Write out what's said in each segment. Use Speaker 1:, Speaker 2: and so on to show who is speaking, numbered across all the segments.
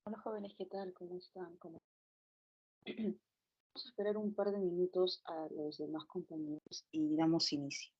Speaker 1: Hola jóvenes, ¿qué tal? ¿Cómo están? Vamos a esperar un par de minutos a los demás compañeros y damos inicio.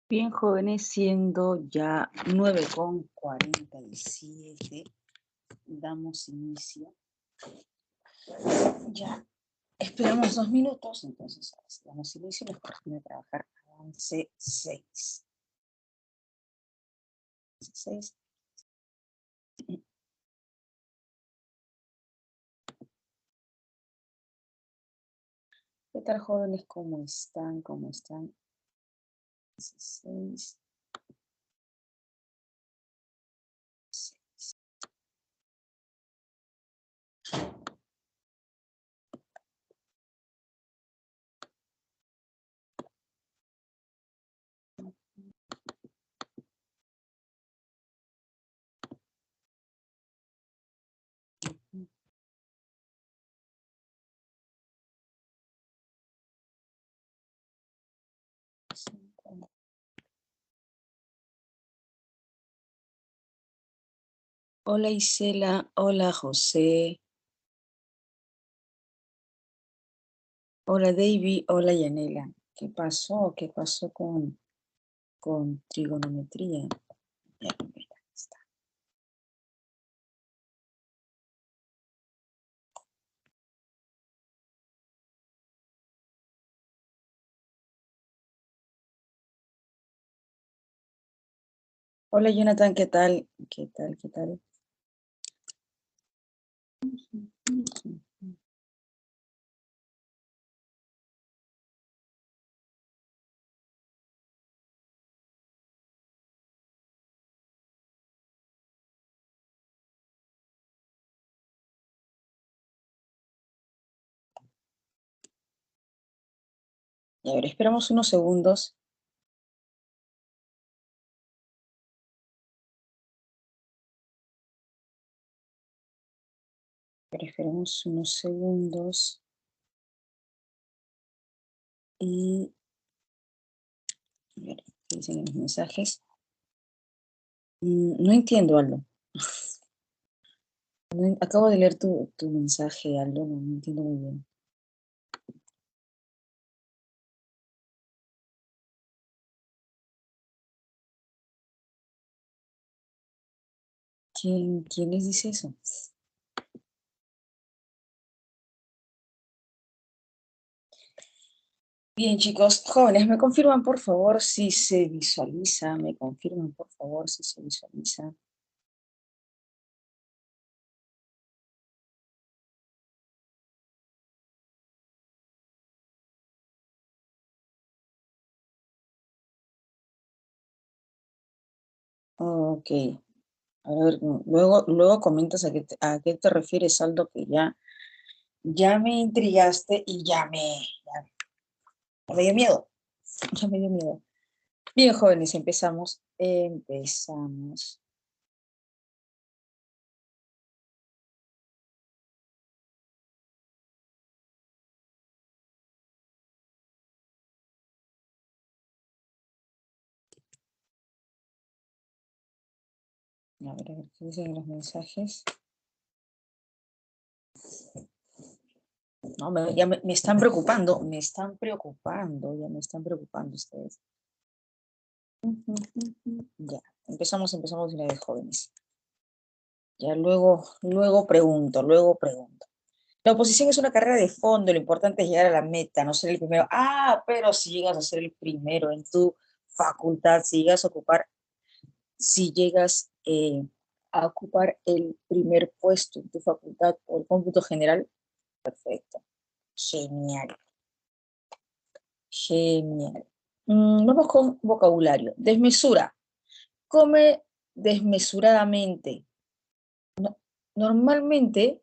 Speaker 1: Bien jóvenes, siendo ya 9:47, damos inicio. Ya esperamos 2 minutos, entonces ahora sí damos inicio y nos corresponde trabajar avance 6. ¿Qué tal jóvenes? ¿Cómo están? ¿Cómo están? 6. Hola Isela, hola José, hola David, hola Yanela. ¿Qué pasó? ¿Qué pasó con trigonometría? Ya, mira, está. Hola Jonathan, ¿qué tal? ¿Qué tal? ¿Qué tal? Y a ver, esperamos unos segundos. Pero esperemos unos segundos. Y a ver, ¿qué dicen los mensajes? No entiendo, Aldo. Acabo de leer tu mensaje, Aldo, no entiendo muy bien. ¿Quién les dice eso? Bien, chicos, jóvenes, ¿me confirman por favor si se visualiza? ¿Me confirman por favor si se visualiza? Ok. A ver, luego comentas a qué te refieres, Aldo, que ya me intrigaste y ya me dio miedo. Ya me dio miedo. Bien, jóvenes, empezamos. Empezamos. A ver, ¿qué dicen los mensajes? No, me están preocupando, ya me están preocupando ustedes. Ya, empezamos de una vez, jóvenes. Ya luego pregunto. La oposición es una carrera de fondo, lo importante es llegar a la meta, no ser el primero. Ah, pero si llegas a ser el primero en tu facultad, si llegas a ocupar el primer puesto en tu facultad o el cómputo general, perfecto. Genial, genial. Vamos con vocabulario. Desmesura. Come desmesuradamente. Normalmente,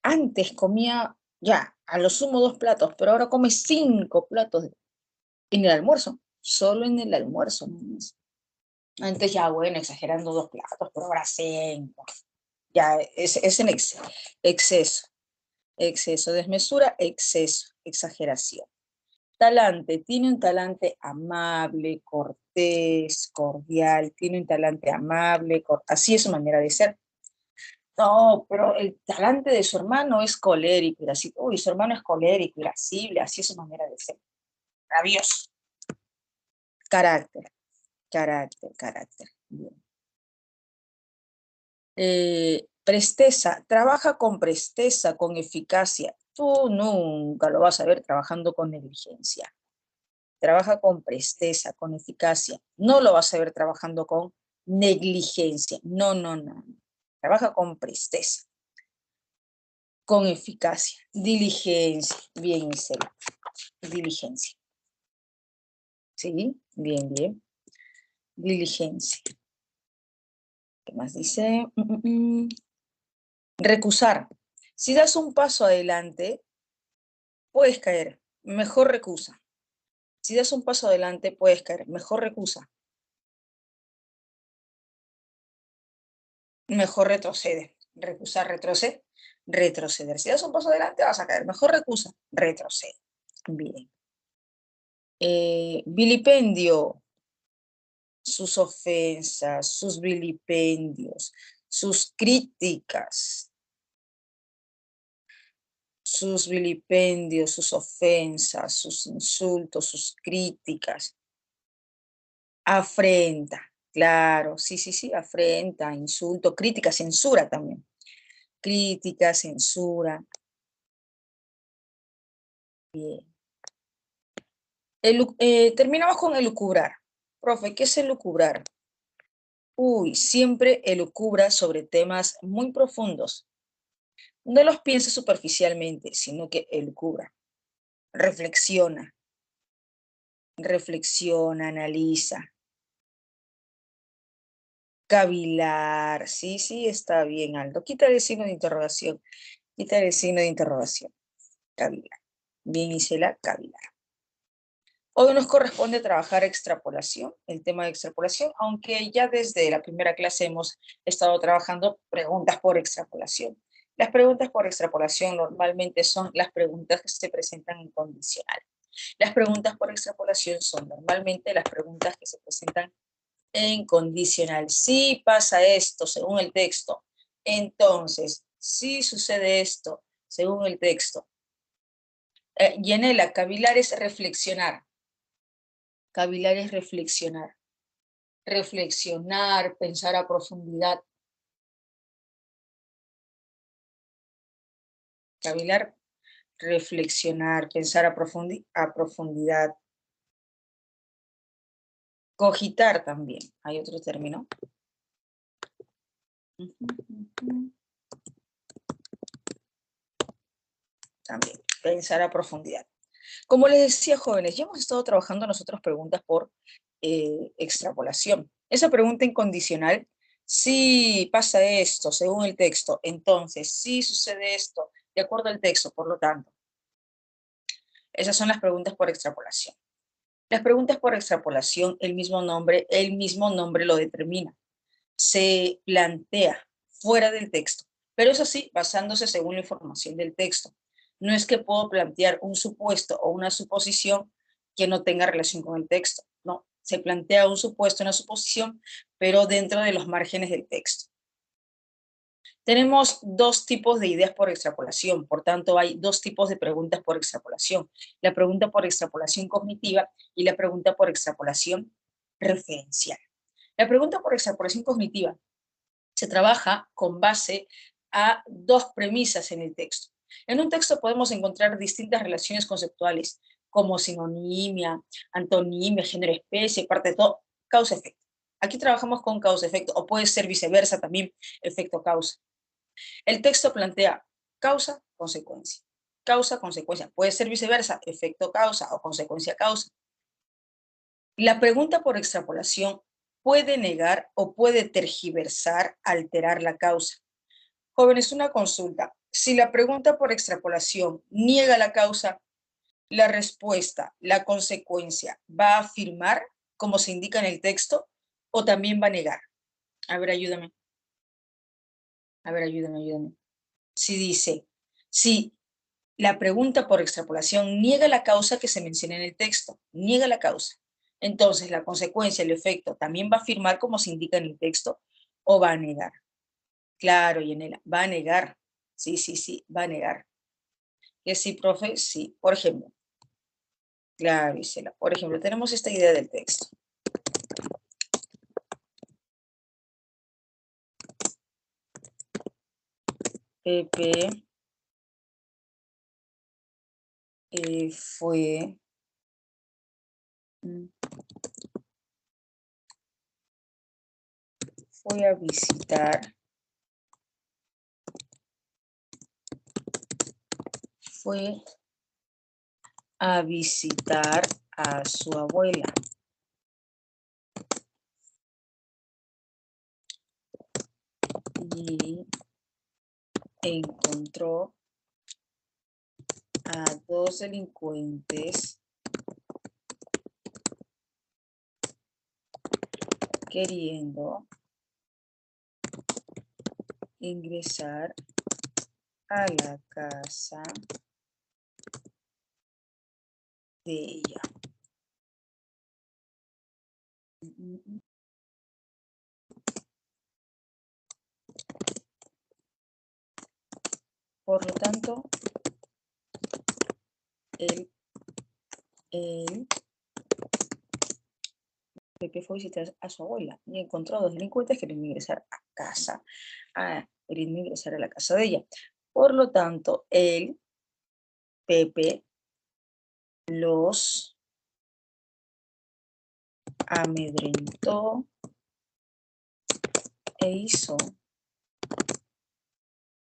Speaker 1: antes comía ya, a lo sumo 2 platos, pero ahora come 5 platos en el almuerzo, solo en el almuerzo. Antes ya, bueno, exagerando 2 platos, pero ahora 5. Ya, es en exceso, desmesura, exceso, exageración. Talante, tiene un talante amable, cortés, cordial, tiene un talante amable, así es su manera de ser. No, pero el talante de su hermano es colérico, irascible. Uy, su hermano es colérico, irascible, así es su manera de ser. Rabioso. Carácter, carácter. Bien. Presteza, trabaja con presteza, con eficacia. Tú nunca lo vas a ver trabajando con negligencia. Trabaja con presteza, con eficacia. No lo vas a ver trabajando con negligencia. No. Trabaja con presteza, con eficacia. Diligencia. Bien, Isela. Diligencia. Sí, bien. Diligencia. ¿Qué más dice? Recusar. Si das un paso adelante, puedes caer. Mejor recusa. Si das un paso adelante, puedes caer. Mejor recusa. Mejor retrocede. Recusar, retroceder. Si das un paso adelante, vas a caer. Mejor recusa, retrocede. Bien. Vilipendio. Sus ofensas, sus vilipendios, sus críticas, sus vilipendios, sus ofensas, sus insultos, sus críticas. Afrenta, claro, sí, afrenta, insulto, crítica, censura también. Crítica, censura. Bien. Terminamos con elucubrar. Profe, ¿qué es elucubrar? Uy, siempre elucubra sobre temas muy profundos. No los piense superficialmente, sino que elucubra. Reflexiona, analiza. Cavilar, sí, está bien, Aldo. Quita el signo de interrogación. Cavilar. Bien, Isela, cavilar. Hoy nos corresponde trabajar extrapolación, el tema de extrapolación, aunque ya desde la primera clase hemos estado trabajando preguntas por extrapolación. Las preguntas por extrapolación normalmente son las preguntas que se presentan en condicional. Las preguntas por extrapolación son normalmente las preguntas que se presentan en condicional. Si pasa esto según el texto, entonces, si sucede esto según el texto. Yanela, cavilar es reflexionar. Cavilar es reflexionar. Reflexionar, pensar a profundidad. Cavilar, reflexionar, pensar a profundidad. Cogitar también, hay otro término. También, pensar a profundidad. Como les decía, jóvenes, ya hemos estado trabajando nosotros preguntas por extrapolación. Esa pregunta incondicional, si pasa esto según el texto, entonces si sucede esto de acuerdo al texto, por lo tanto. Esas son las preguntas por extrapolación. Las preguntas por extrapolación, el mismo nombre lo determina. Se plantea fuera del texto, pero eso sí, basándose según la información del texto. No es que puedo plantear un supuesto o una suposición que no tenga relación con el texto. No, se plantea un supuesto, una suposición, pero dentro de los márgenes del texto. Tenemos dos tipos de ideas por extrapolación, por tanto hay dos tipos de preguntas por extrapolación. La pregunta por extrapolación cognitiva y la pregunta por extrapolación referencial. La pregunta por extrapolación cognitiva se trabaja con base a dos premisas en el texto. En un texto podemos encontrar distintas relaciones conceptuales, como sinonimia, antonimia, género, especie, parte de todo, causa-efecto. Aquí trabajamos con causa-efecto, o puede ser viceversa también, efecto-causa. El texto plantea causa, consecuencia. Causa, consecuencia. Puede ser viceversa, efecto, causa o consecuencia, causa. La pregunta por extrapolación puede negar o puede tergiversar, alterar la causa. Jóvenes, una consulta. Si la pregunta por extrapolación niega la causa, la respuesta, la consecuencia, ¿va a afirmar como se indica en el texto o también va a negar? A ver, ayúdame. A ver, ayúdame. Si dice, si la pregunta por extrapolación niega la causa que se menciona en el texto, niega la causa. Entonces, la consecuencia, el efecto, ¿también va a afirmar como se indica en el texto o va a negar? Claro, Yanela, va a negar. Sí, va a negar. Que sí, profe, sí. Por ejemplo, claro, Isela. Por ejemplo, tenemos esta idea del texto. Pepe fue a visitar a su abuela. Y encontró a dos delincuentes queriendo ingresar a la casa de ella. Por lo tanto, Pepe fue a visitar a su abuela y encontró a dos delincuentes queriendo ingresar queriendo ingresar a la casa de ella. Por lo tanto, Pepe, los amedrentó e hizo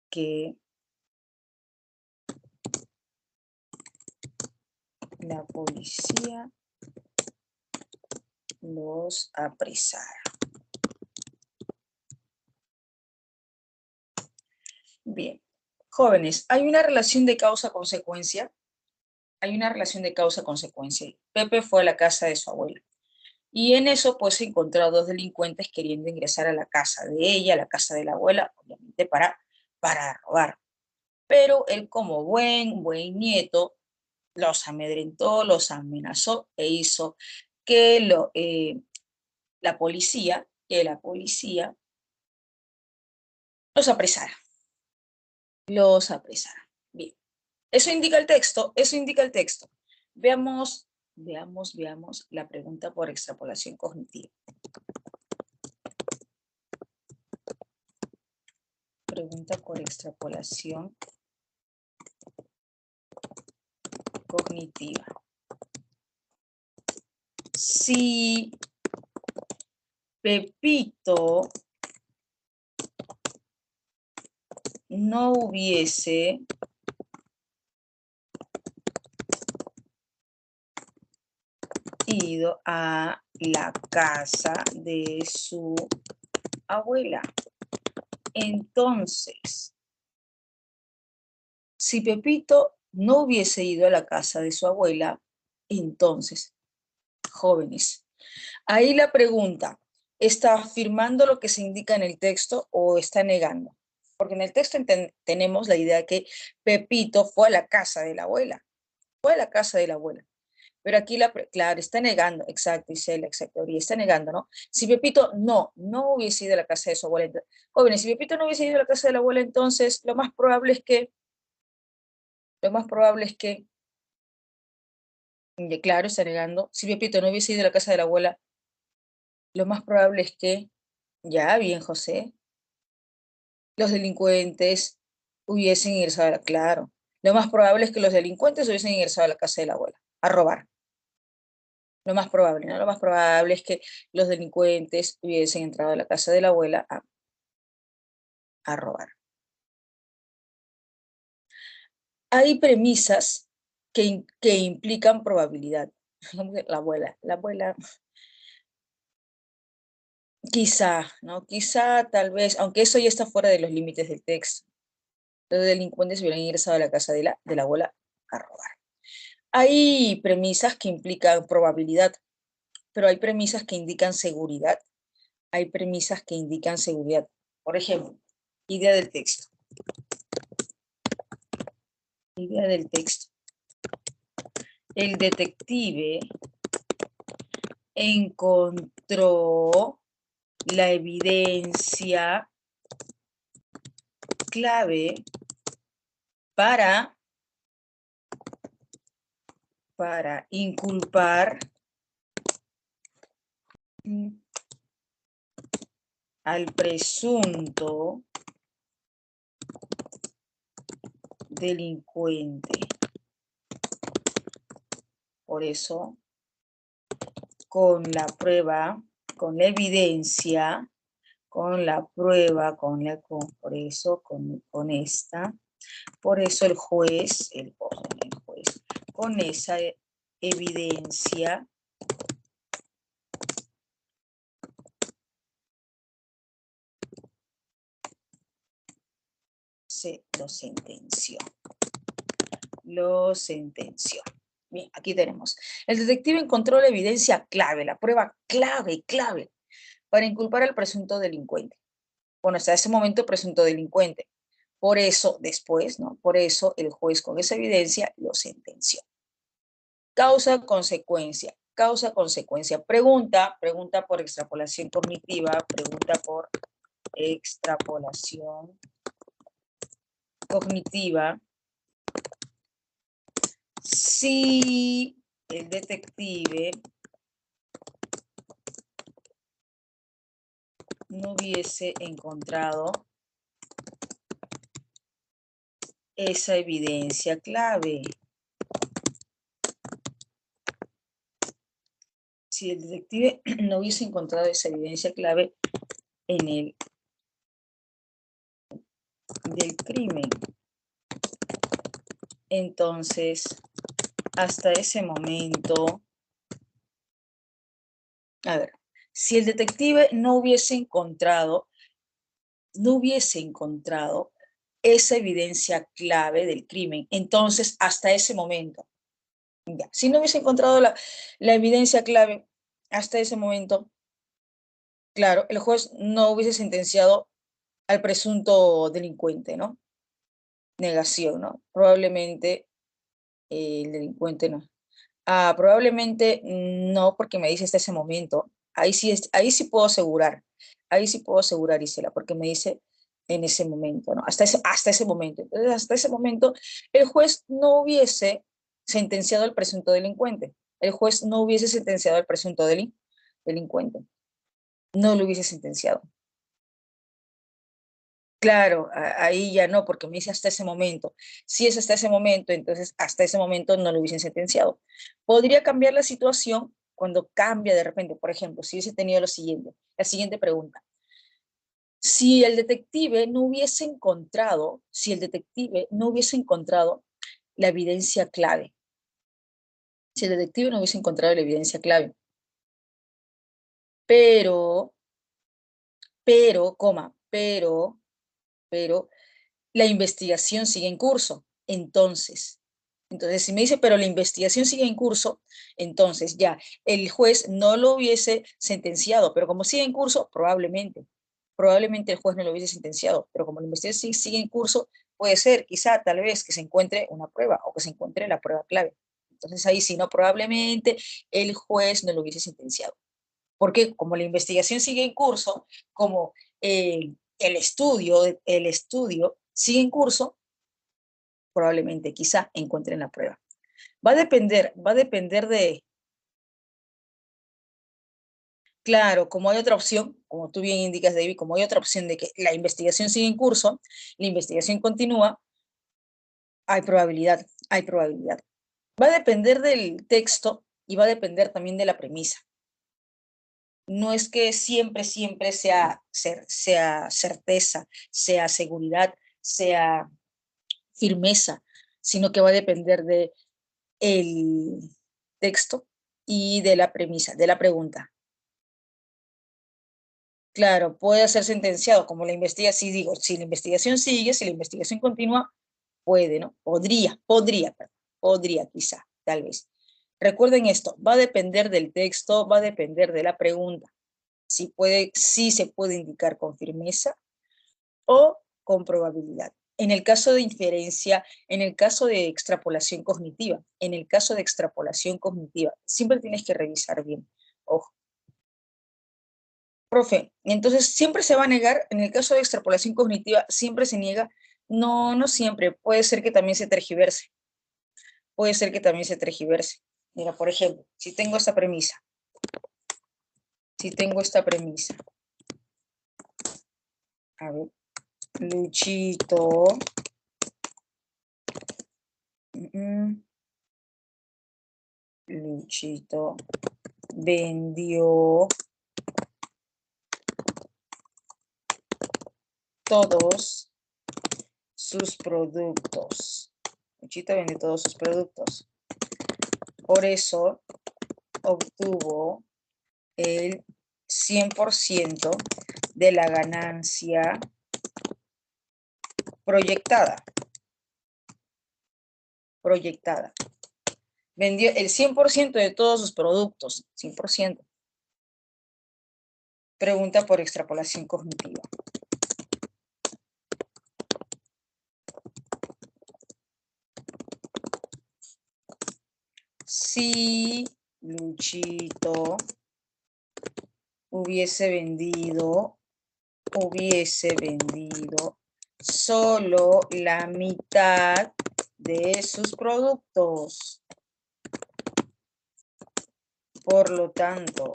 Speaker 1: que la policía los apresara. Bien, jóvenes, hay una relación de causa-consecuencia. Hay una relación de causa-consecuencia. Pepe fue a la casa de su abuela. Y en eso, pues, se encontró a dos delincuentes queriendo ingresar a la casa de ella, a la casa de la abuela, obviamente para robar. Pero él, como buen nieto, los amedrentó, los amenazó e hizo que la policía los apresara. Bien. Eso indica el texto. Veamos la pregunta por extrapolación cognitiva. Pregunta por extrapolación cognitiva. Si Pepito no hubiese ido a la casa de su abuela, entonces, si Pepito no hubiese ido a la casa de su abuela, entonces, jóvenes, ahí la pregunta, ¿está afirmando lo que se indica en el texto o está negando? Porque en el texto tenemos la idea que Pepito fue a la casa de la abuela, fue a la casa de la abuela. Pero aquí, claro, está negando, exacto, Isela, exacto, y está negando, ¿no? Si Pepito no hubiese ido a la casa de su abuela, jóvenes, si Pepito no hubiese ido a la casa de la abuela, entonces lo más probable es que, claro, está negando, si Pepito no hubiese ido a la casa de la abuela, lo más probable es que, ya, bien, José, los delincuentes hubiesen ingresado claro, lo más probable es que los delincuentes hubiesen ingresado a la casa de la abuela, a robar. Lo más probable, ¿no? Lo más probable es que los delincuentes hubiesen entrado a la casa de la abuela a robar. Hay premisas que implican probabilidad. La abuela, quizá, ¿no? Quizá, tal vez, aunque eso ya está fuera de los límites del texto. Los delincuentes hubieran ingresado a la casa de la abuela a robar. Hay premisas que implican probabilidad, pero hay premisas que indican seguridad. Hay premisas que indican seguridad. Por ejemplo, idea del texto. Idea del texto. El detective encontró la evidencia clave para inculpar al presunto delincuente. Por eso, con la prueba, con la evidencia, con la prueba, por eso el juez, con esa evidencia lo sentenció. Lo sentenció. Bien, aquí tenemos. El detective encontró la evidencia clave, la prueba clave para inculpar al presunto delincuente. Bueno, hasta ese momento presunto delincuente. Por eso, después, ¿no? Por eso el juez con esa evidencia lo sentenció. Causa, consecuencia. Causa, consecuencia. Pregunta por extrapolación cognitiva. Pregunta por extrapolación cognitiva. Si el detective no hubiese encontrado esa evidencia clave. Si el detective no hubiese encontrado esa evidencia clave en el del crimen, entonces hasta ese momento, a ver, si el detective no hubiese encontrado esa evidencia clave del crimen, entonces hasta ese momento, ya, si no hubiese encontrado la evidencia clave hasta ese momento, claro, el juez no hubiese sentenciado al presunto delincuente, ¿no? Negación, ¿no? Probablemente el delincuente no. Probablemente no, porque me dice hasta ese momento. Ahí sí puedo asegurar. Ahí sí puedo asegurar, Isela, porque me dice en ese momento, ¿no? Hasta ese momento. Entonces, hasta ese momento, el juez no hubiese sentenciado al presunto delincuente. El juez no hubiese sentenciado al presunto delincuente. No lo hubiese sentenciado. Claro, ahí ya no, porque me dice hasta ese momento. Si es hasta ese momento, entonces hasta ese momento no lo hubiesen sentenciado. Podría cambiar la situación cuando cambia de repente. Por ejemplo, si hubiese tenido lo siguiente, la siguiente pregunta. Si el detective no hubiese encontrado, si el detective no hubiese encontrado la evidencia clave, si el detective no hubiese encontrado la evidencia clave, pero, pero, la investigación sigue en curso. Entonces, si me dice, pero la investigación sigue en curso, entonces ya, el juez no lo hubiese sentenciado, pero como sigue en curso, probablemente el juez no lo hubiese sentenciado, pero como la investigación sigue en curso, puede ser, quizá, tal vez, que se encuentre una prueba o que se encuentre la prueba clave. Entonces ahí sí, no, probablemente el juez no lo hubiese sentenciado. Porque como la investigación sigue en curso, como el estudio sigue en curso, probablemente, quizá, encuentren la prueba. Va a depender de, claro, como hay otra opción, como tú bien indicas, David, como hay otra opción de que la investigación sigue en curso, la investigación continúa, hay probabilidad, hay probabilidad. Va a depender del texto y va a depender también de la premisa. No es que siempre, siempre sea certeza, sea seguridad, sea firmeza, sino que va a depender de el texto y de la premisa, de la pregunta. Claro, puede ser sentenciado como la investigación, si digo, si la investigación sigue, si la investigación continúa, puede, ¿no? Podría quizá, tal vez. Recuerden esto, va a depender del texto, va a depender de la pregunta. Si se puede indicar con firmeza o con probabilidad. En el caso de inferencia, en el caso de extrapolación cognitiva, siempre tienes que revisar bien. Ojo, profe, entonces siempre se va a negar, en el caso de extrapolación cognitiva, siempre se niega. No, no siempre, puede ser que también se tergiverse, puede ser que también se tergiverse. Mira, por ejemplo, si tengo esta premisa, a ver, Luchito, mm, Luchito vendió todos sus productos. Luchito vendió todos sus productos. Por eso obtuvo el 100% de la ganancia proyectada. Vendió el 100% de todos sus productos, 100%. Pregunta por extrapolación cognitiva. Si Luchito hubiese vendido solo la mitad de sus productos. Por lo tanto,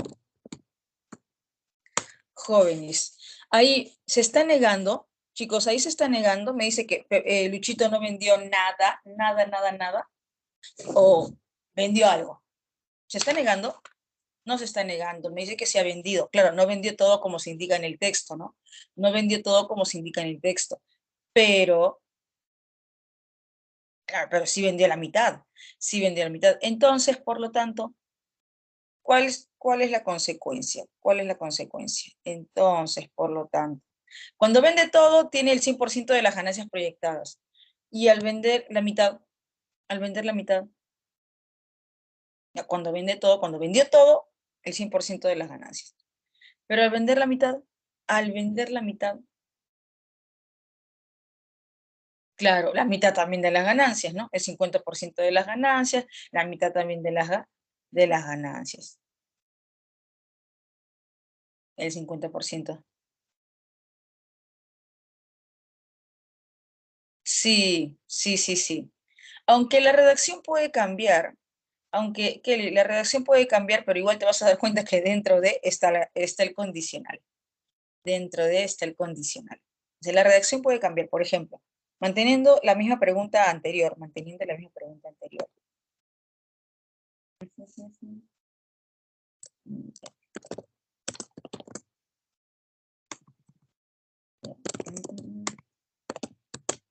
Speaker 1: jóvenes, ahí se está negando, chicos, ahí se está negando, me dice que Luchito no vendió nada, nada, nada, nada, o vendió algo. ¿Se está negando? No se está negando, me dice que se ha vendido. Claro, no vendió todo como se indica en el texto, ¿no? No vendió todo como se indica en el texto, pero, claro, pero sí vendió la mitad. Entonces, por lo tanto, ¿cuál es la consecuencia? ¿Cuál es la consecuencia? Entonces, por lo tanto, cuando vende todo, tiene el 100% de las ganancias proyectadas. Y al vender la mitad, ya cuando vendió todo, el 100% de las ganancias. Pero al vender la mitad, claro, la mitad también de las ganancias, ¿no? El 50% de las ganancias, la mitad también de las ganancias, el 50%. Sí, sí, sí, sí. Aunque la redacción puede cambiar, aunque Kelly, la redacción puede cambiar, pero igual te vas a dar cuenta que dentro de está el condicional. Dentro de está el condicional. Entonces, la redacción puede cambiar, por ejemplo, manteniendo la misma pregunta anterior, manteniendo la misma pregunta anterior.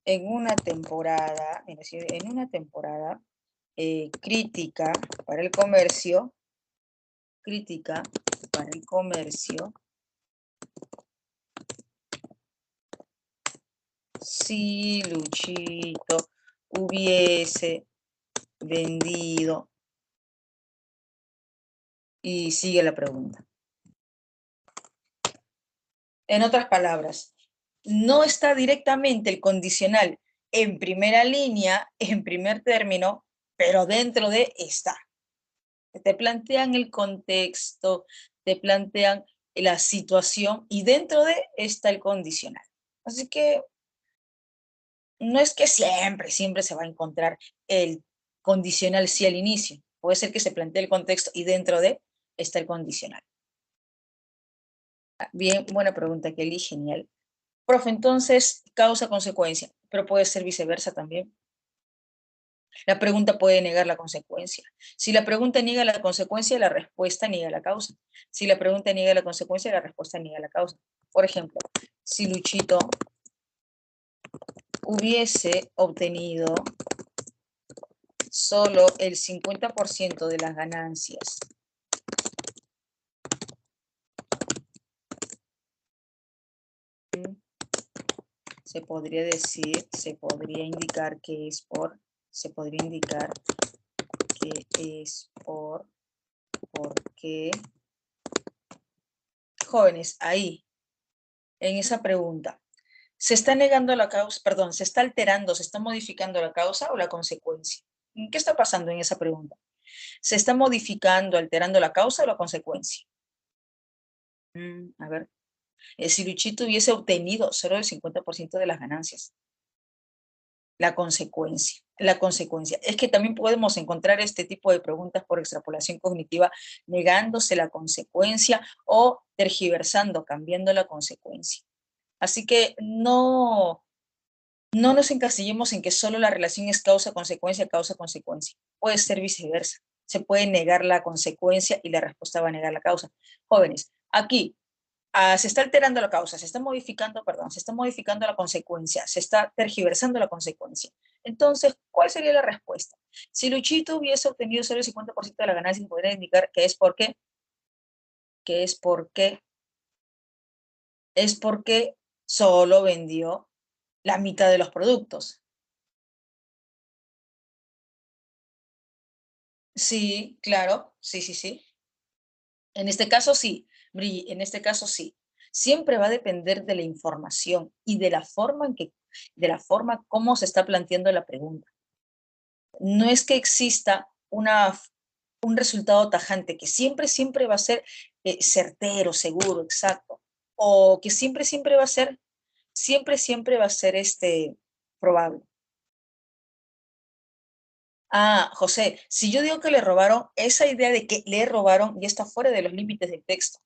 Speaker 1: En una temporada, es decir, en una temporada crítica para el comercio, si Luchito hubiese vendido, y sigue la pregunta. En otras palabras, no está directamente el condicional en primera línea, en primer término, pero dentro de está. Te plantean el contexto, te plantean la situación y dentro de está el condicional. Así que no es que siempre se va a encontrar el condicional sí al inicio. Puede ser que se plantee el contexto y dentro de está el condicional. Bien, buena pregunta, Kelly, genial. Profe, entonces, causa-consecuencia, pero puede ser viceversa también. La pregunta puede negar la consecuencia. Si la pregunta niega la consecuencia, la respuesta niega la causa. Si la pregunta niega la consecuencia, la respuesta niega la causa. Por ejemplo, si Luchito hubiese obtenido solo el 50% de las ganancias se podría decir, se podría indicar que es por porque, jóvenes, ahí, en esa pregunta, ¿se está negando la causa, perdón, se está alterando, se está modificando la causa o la consecuencia? ¿Qué está pasando en esa pregunta? ¿Se está modificando, alterando la causa o la consecuencia? A ver, si Luchito hubiese obtenido solo el 50% de las ganancias, la consecuencia. Es que también podemos encontrar este tipo de preguntas por extrapolación cognitiva, negándose la consecuencia o tergiversando, cambiando la consecuencia. Así que no nos encasillemos en que solo la relación es causa-consecuencia, causa-consecuencia. Puede ser viceversa. Se puede negar la consecuencia y la respuesta va a negar la causa. Jóvenes, aquí se está alterando la causa, se está modificando la consecuencia, se está tergiversando la consecuencia. Entonces, ¿cuál sería la respuesta? Si Luchito hubiese obtenido solo el 50% de la ganancia, podría indicar que es porque, es porque solo vendió la mitad de los productos. Sí, claro, sí. En este caso sí, Bri, en este caso sí. Siempre va a depender de la información y de la forma de la forma como se está planteando la pregunta. No es que exista un resultado tajante, que siempre va a ser certero, seguro, exacto, o que siempre va a ser, siempre va a ser probable. Ah, José, si yo digo que le robaron, esa idea de que le robaron ya está fuera de los límites del texto.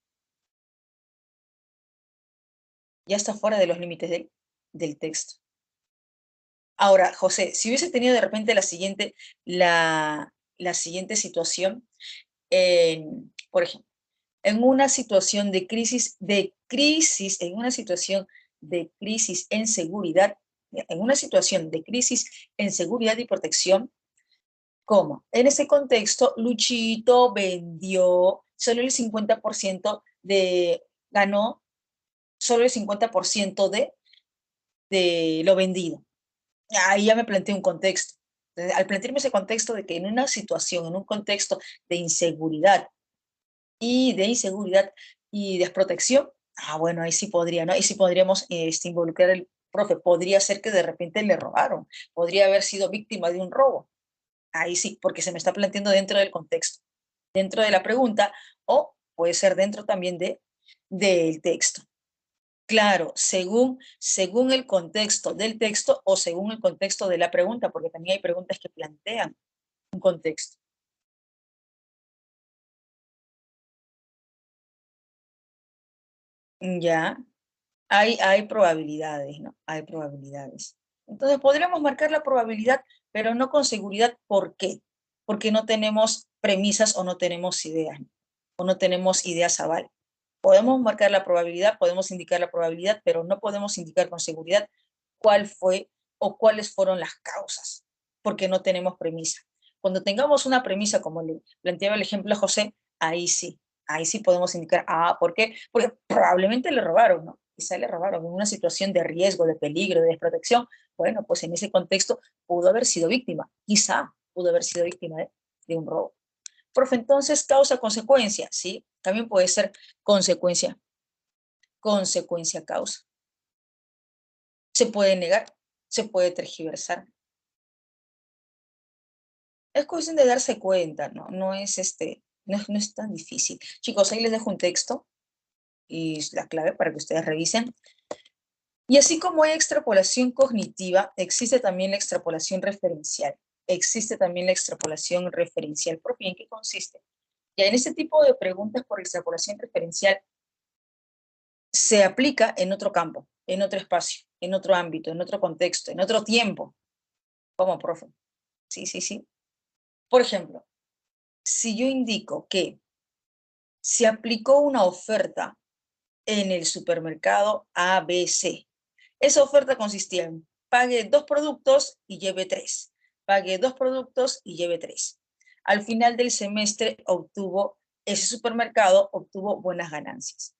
Speaker 1: Ya está fuera de los límites del texto. Ahora, José, si hubiese tenido de repente la siguiente situación, por ejemplo, en una situación en una situación de crisis en seguridad, en una situación de crisis en seguridad y protección, ¿cómo? En ese contexto, Luchito vendió solo el 50% ganó solo el 50% de lo vendido. Ahí ya me planteé un contexto. Entonces, al plantearme ese contexto de que en una situación, en un contexto de inseguridad y desprotección, bueno, ahí sí podría, ¿no? Ahí sí podríamos involucrar al profe. Podría ser que de repente le robaron, podría haber sido víctima de un robo. Ahí sí, porque se me está planteando dentro del contexto, dentro de la pregunta, o puede ser dentro también del texto. Claro, según el contexto del texto o según el contexto de la pregunta, porque también hay preguntas que plantean un contexto. Ya, Hay probabilidades, ¿no? Hay probabilidades. Entonces podríamos marcar la probabilidad, pero no con seguridad. ¿Por qué? Porque no tenemos premisas o no tenemos ideas, ¿no? O no tenemos ideas aval. Podemos marcar la probabilidad, podemos indicar la probabilidad, pero no podemos indicar con seguridad cuál fue o cuáles fueron las causas, porque no tenemos premisa. Cuando tengamos una premisa, como le planteaba el ejemplo a José, ahí sí podemos indicar, ¿por qué? Porque probablemente le robaron, ¿no? Quizá le robaron en una situación de riesgo, de peligro, de desprotección. Bueno, pues en ese contexto pudo haber sido víctima, quizá pudo haber sido víctima de un robo. Profe, entonces causa-consecuencia, ¿sí? También puede ser consecuencia, consecuencia-causa. Se puede negar, se puede tergiversar. Es cuestión de darse cuenta, ¿no? No es, no es tan difícil. Chicos, ahí les dejo un texto y la clave para que ustedes revisen. Y así como hay extrapolación cognitiva, existe también la extrapolación referencial. Existe también la extrapolación referencial. ¿Por qué? ¿En qué consiste? Ya en este tipo de preguntas por extrapolación referencial se aplica en otro campo, en otro espacio, en otro ámbito, en otro contexto, en otro tiempo. ¿Cómo, profe? Sí, sí, sí. Por ejemplo, si yo indico que se aplicó una oferta en el supermercado ABC, esa oferta consistía en pague 2 productos y lleve 3. Pague 2 productos y lleve 3. Al final del semestre ese supermercado obtuvo buenas ganancias.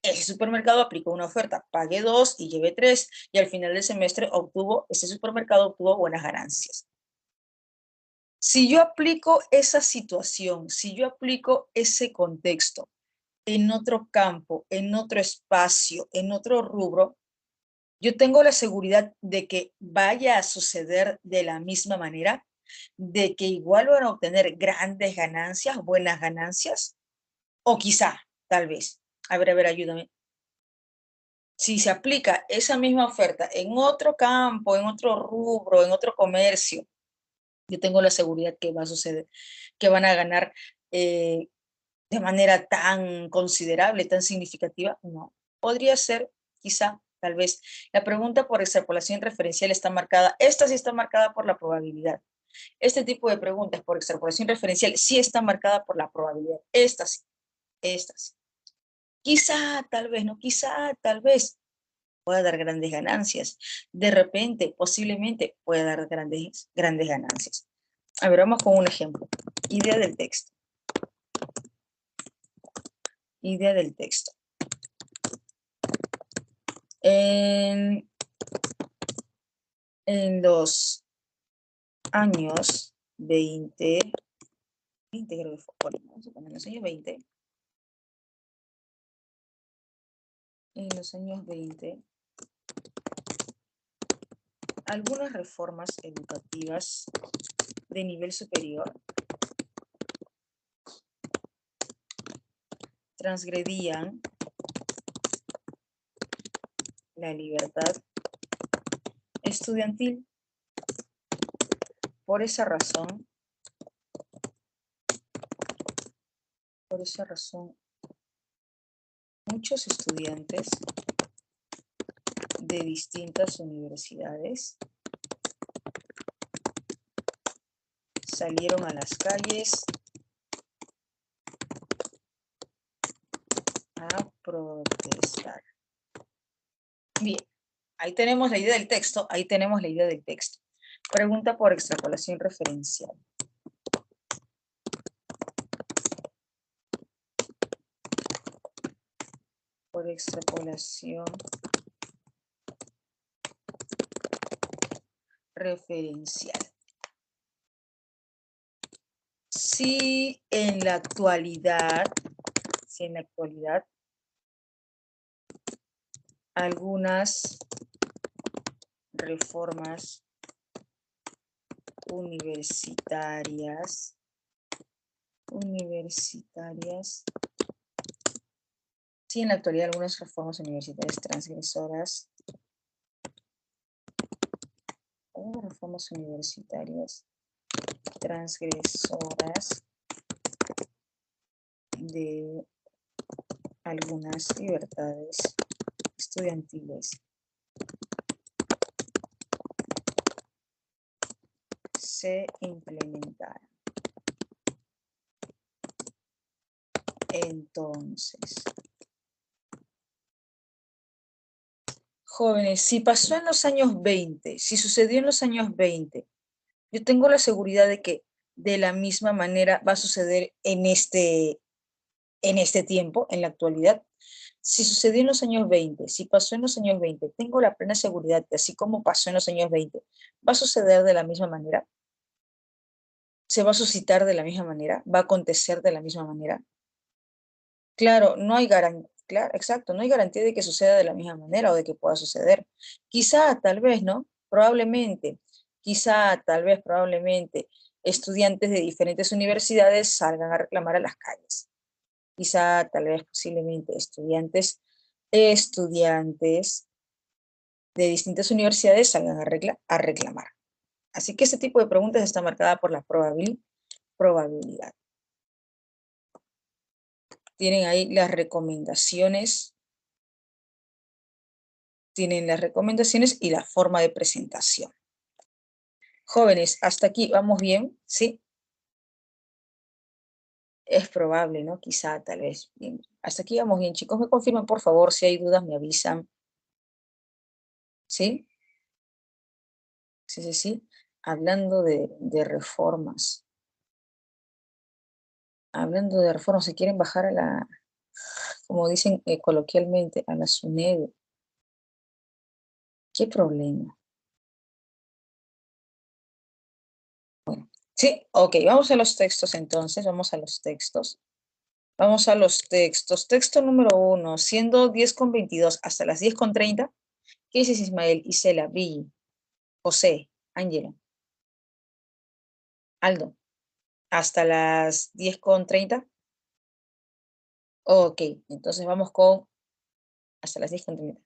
Speaker 1: Ese supermercado aplicó una oferta, pague 2 y lleve 3, y al final del semestre ese supermercado obtuvo buenas ganancias. Si yo aplico esa situación, si yo aplico ese contexto en otro campo, en otro espacio, en otro rubro, yo tengo la seguridad de que vaya a suceder de la misma manera, de que igual van a obtener grandes ganancias, buenas ganancias, o quizá, tal vez. A ver, ayúdame. Si se aplica esa misma oferta en otro campo, en otro rubro, en otro comercio, yo tengo la seguridad que va a suceder, que van a ganar de manera tan considerable, tan significativa. No, podría ser, quizá, tal vez. La pregunta por extrapolación referencial está marcada, esta sí está marcada por la probabilidad. Este tipo de preguntas por extrapolación referencial sí está marcada por la probabilidad. Esta sí, esta sí. Quizá, tal vez, no, quizá, tal vez pueda dar grandes ganancias. De repente, posiblemente pueda dar grandes ganancias. A ver, vamos con un ejemplo. Idea del texto. Idea del texto. En los años 20 creo que fue, vamos a poner en los años 20, en los años 20, algunas reformas educativas de nivel superior transgredían la libertad estudiantil. Por esa razón, muchos estudiantes de distintas universidades salieron a las calles a protestar. Bien, ahí tenemos la idea del texto, Pregunta por extrapolación referencial. Por extrapolación referencial. Si en la actualidad algunas reformas universitarias si en la actualidad algunas reformas universitarias transgresoras de algunas libertades estudiantiles se implementaran. Entonces, jóvenes, si pasó en los años 20, si sucedió en los años 20, yo tengo la seguridad de que de la misma manera va a suceder en este tiempo, en la actualidad. Si sucedió en los años 20, si pasó en los años 20, tengo la plena seguridad que así como pasó en los años 20, va a suceder de la misma manera, se va a suscitar de la misma manera, va a acontecer de la misma manera. Claro, no hay garantía, claro, exacto, no hay garantía de que suceda de la misma manera o de que pueda suceder. Quizá, tal vez, ¿no? Probablemente, quizá, tal vez, probablemente, estudiantes de diferentes universidades salgan a reclamar a las calles. Quizá, tal vez, posiblemente, estudiantes de distintas universidades salgan a reclamar. Así que este tipo de preguntas está marcada por la probabilidad. Tienen ahí las recomendaciones, tienen las recomendaciones y la forma de presentación. Jóvenes, hasta aquí vamos bien, ¿sí? Es probable, ¿no? Quizá, tal vez. Bien. Hasta aquí vamos bien, chicos. Me confirman, por favor, si hay dudas, me avisan. ¿Sí? Sí, sí, sí. Hablando de reformas. Hablando de reformas, se quieren bajar a la, como dicen coloquialmente, a la SUNEDU. ¿Qué problema? Sí, ok, vamos a los textos entonces, vamos a los textos. Vamos a los textos. Texto número 1, siendo 10:22 hasta las 10:30. ¿Qué dices, Ismael, Isela, Billy, José, Ángela, Aldo? Hasta las 10:30. Ok, entonces vamos con hasta las 10:30.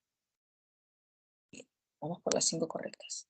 Speaker 1: Bien, vamos por las 5 correctas.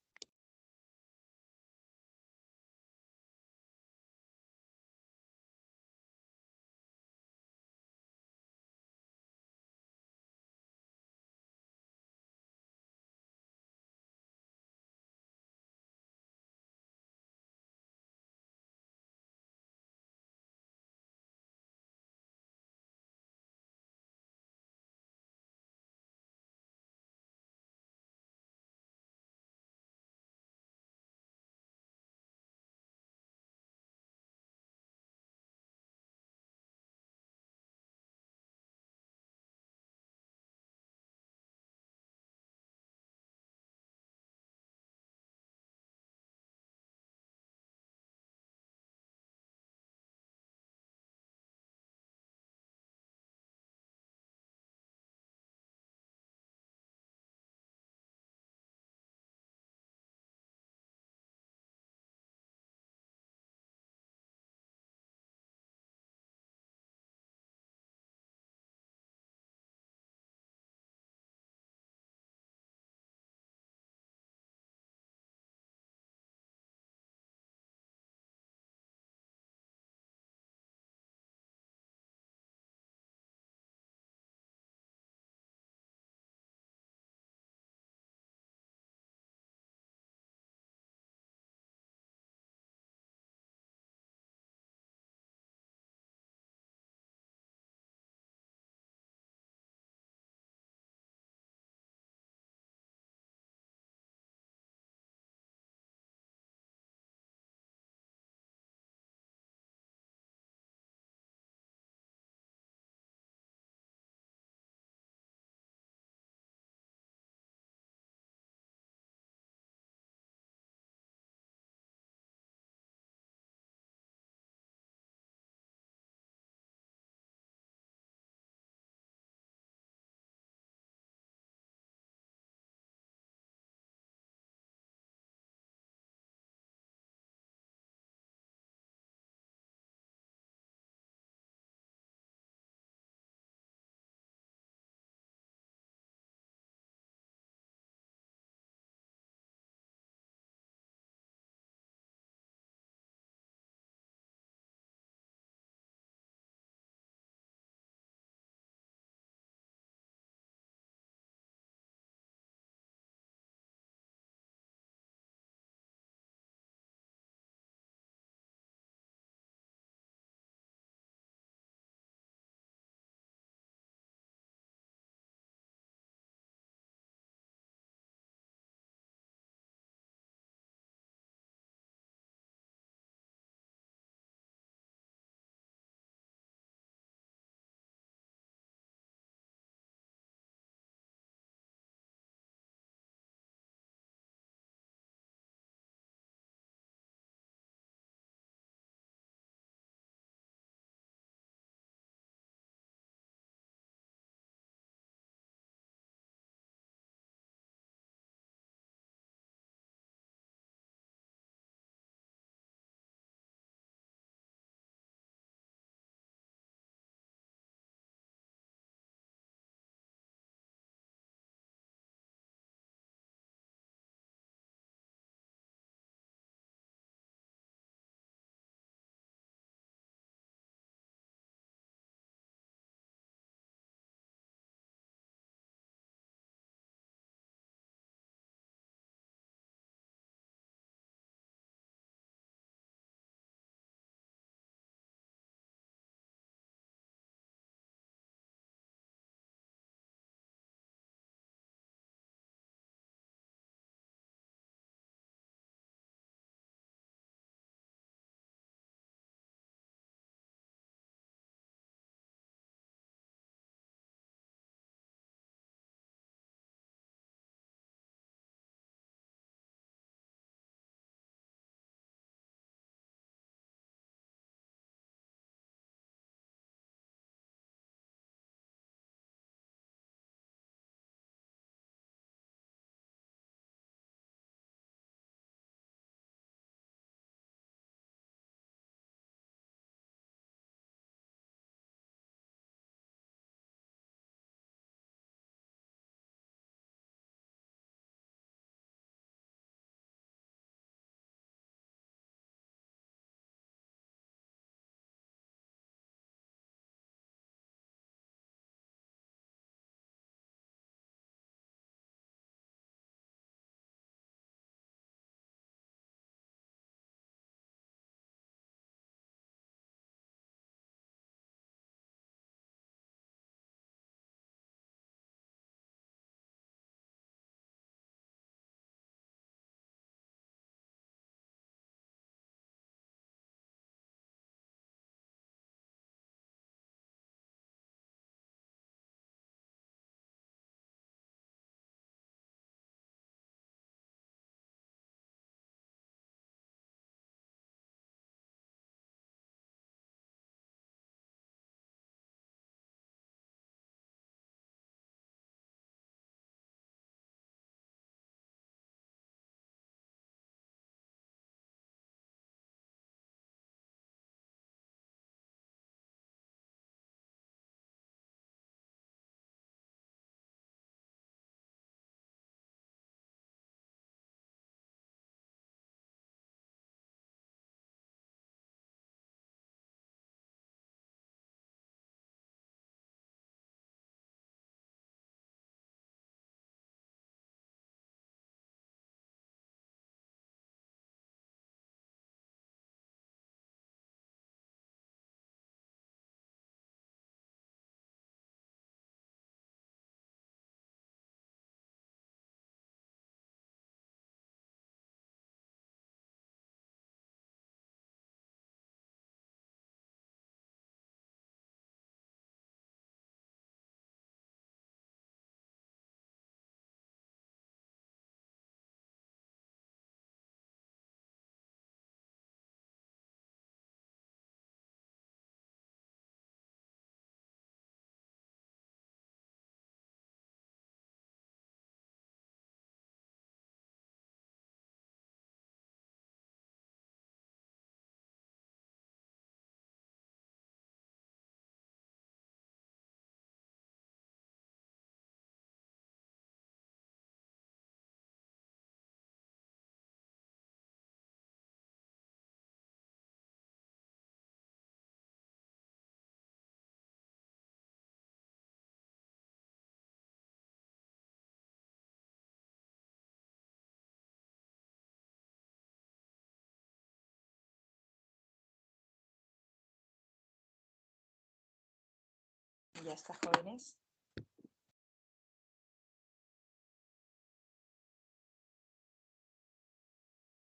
Speaker 1: Ya está, jóvenes.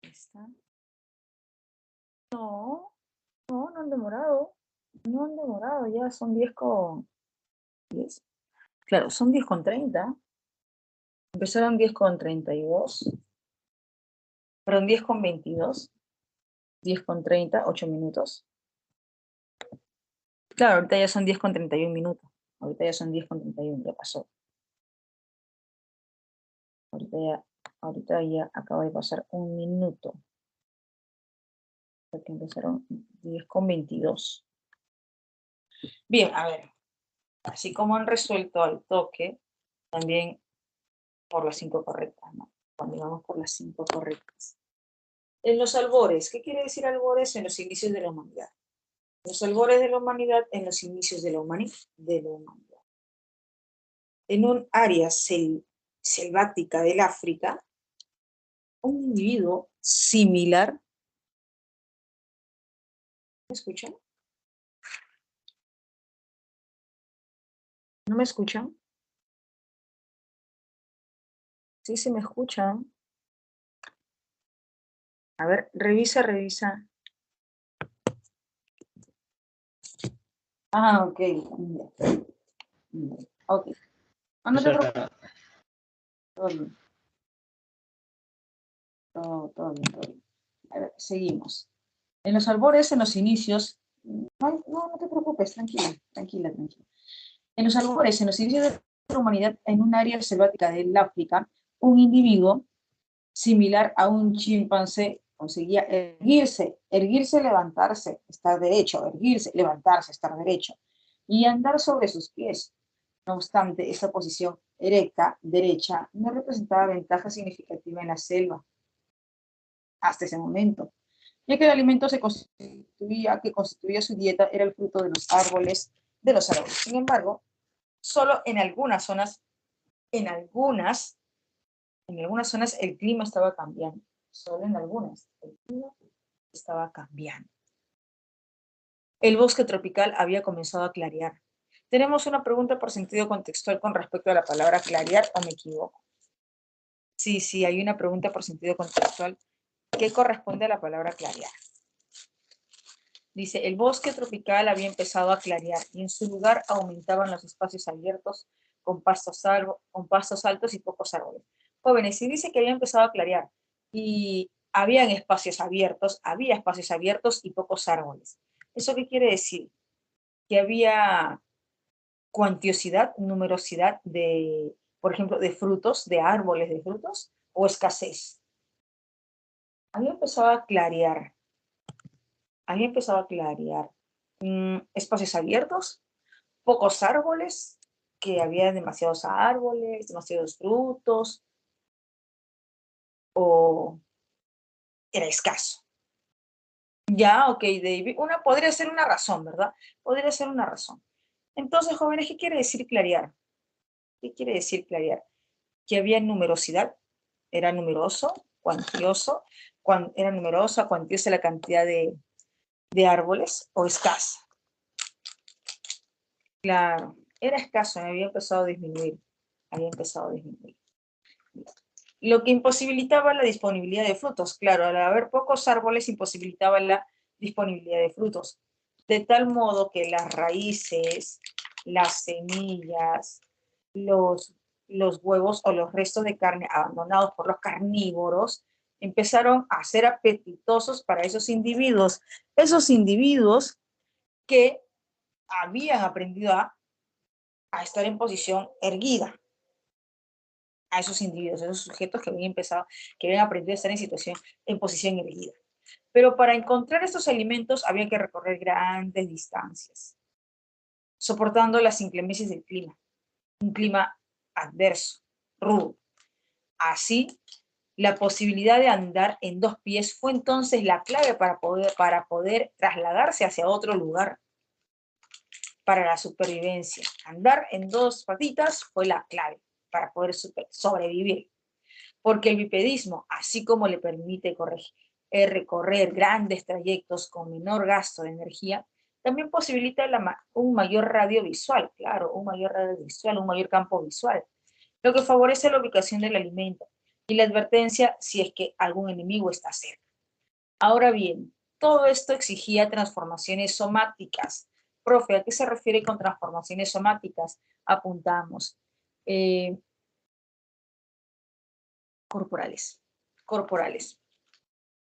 Speaker 1: ¿Está? No, no han demorado. No han demorado, ya son 10 con 10. Claro, son 10 con 30. Empezaron 10 con 32. Perdón, 10 con 22. 10 con 30, 8 minutos. Claro, ahorita ya son 10 con 31 minutos. Ahorita ya son 10 con 31, ya pasó. Ahorita ya acaba de pasar un minuto. Porque empezaron 10 con 22. Bien, a ver. Así como han resuelto al toque, también por las 5 correctas, ¿no? Cuando vamos por las 5 correctas. En los albores, ¿qué quiere decir albores? En los inicios de la humanidad. Los albores de la humanidad, en los inicios de la humanidad. En un área selvática del África, un individuo similar. ¿Me escuchan? ¿No me escuchan? Sí, se me escuchan. A ver, revisa. Ah, ok. Ok. Ah, no te preocupes. Todo bien. Todo bien. A ver, seguimos. En los albores, en los inicios, no te preocupes, tranquila. En los albores, en los inicios de la humanidad, en un área selvática del África, un individuo similar a un chimpancé conseguía erguirse, levantarse, estar derecho, erguirse, levantarse, estar derecho, y andar sobre sus pies. No obstante, esa posición erecta, derecha, no representaba ventaja significativa en la selva hasta ese momento, ya que el alimento que constituía su dieta era el fruto de los árboles. Sin embargo, solo en algunas zonas el clima estaba cambiando. Solo en algunas el clima estaba cambiando. El bosque tropical había comenzado a clarear. Tenemos una pregunta por sentido contextual con respecto a la palabra clarear, ¿o me equivoco? Sí, hay una pregunta por sentido contextual que corresponde a la palabra clarear. Dice, el bosque tropical había empezado a clarear y en su lugar aumentaban los espacios abiertos con pastos altos y pocos árboles. Jóvenes, si dice que había empezado a clarear y había espacios abiertos y pocos árboles. ¿Eso qué quiere decir? Que había cuantiosidad, numerosidad de, por ejemplo, de frutos, de árboles de frutos, o escasez. Había empezado a clarear. Espacios abiertos, pocos árboles, que había demasiados árboles, demasiados frutos, o era escaso. Ya, ok, David, podría ser una razón, ¿verdad? Podría ser una razón. Entonces, jóvenes, ¿qué quiere decir clarear? ¿Qué quiere decir clarear? Que había numerosidad, era numeroso, cuantioso, era numerosa, cuantiosa la cantidad de árboles, o escasa. Claro, era escaso, había empezado a disminuir. Lo que imposibilitaba la disponibilidad de frutos. Claro, al haber pocos árboles imposibilitaba la disponibilidad de frutos. De tal modo que las raíces, las semillas, los, los huevos o los restos de carne abandonados por los carnívoros empezaron a ser apetitosos para esos individuos que habían aprendido a estar en posición erguida, a esos individuos, a esos sujetos que habían aprendido a estar en posición erguida. Pero para encontrar estos alimentos había que recorrer grandes distancias, soportando las inclemencias del clima, un clima adverso, rudo. Así, la posibilidad de andar en dos pies fue entonces la clave para poder trasladarse hacia otro lugar para la supervivencia. Andar en dos patitas fue la clave para poder sobrevivir, porque el bipedismo, así como le permite recorrer grandes trayectos con menor gasto de energía, También posibilita un mayor radio visual, claro, un mayor radio visual, un mayor campo visual, lo que favorece la ubicación del alimento y la advertencia si es que algún enemigo está cerca. Ahora bien, todo esto exigía transformaciones somáticas. Profe, ¿a qué se refiere con transformaciones somáticas? Apuntamos. Corporales.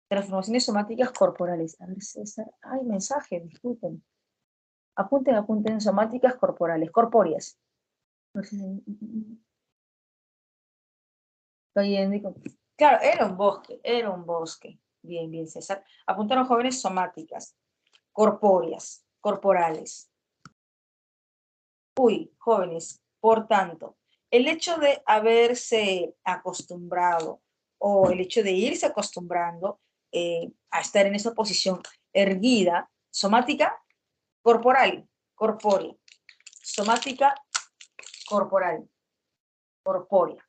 Speaker 1: Transformaciones somáticas corporales. A ver, César. Ay, mensaje, disculpen. Apunten, somáticas corporales, corpóreas. Claro, era un bosque. Bien, César. Apuntaron jóvenes somáticas, corporales. Jóvenes, por tanto, el hecho de haberse acostumbrado o el hecho de irse acostumbrando a estar en esa posición erguida, somática, corpórea, somática, corpórea.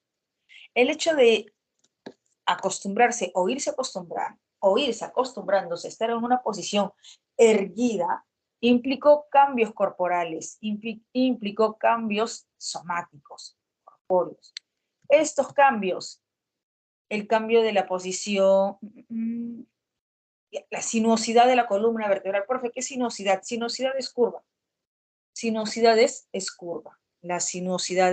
Speaker 1: El hecho de acostumbrarse o irse acostumbrándose a estar en una posición erguida, implicó cambios corporales, implicó cambios somáticos, corpóreos. Estos cambios, el cambio de la posición, la sinuosidad de la columna vertebral. Profe, ¿qué es sinuosidad? Sinuosidad es curva. Sinuosidad es curva. La sinuosidad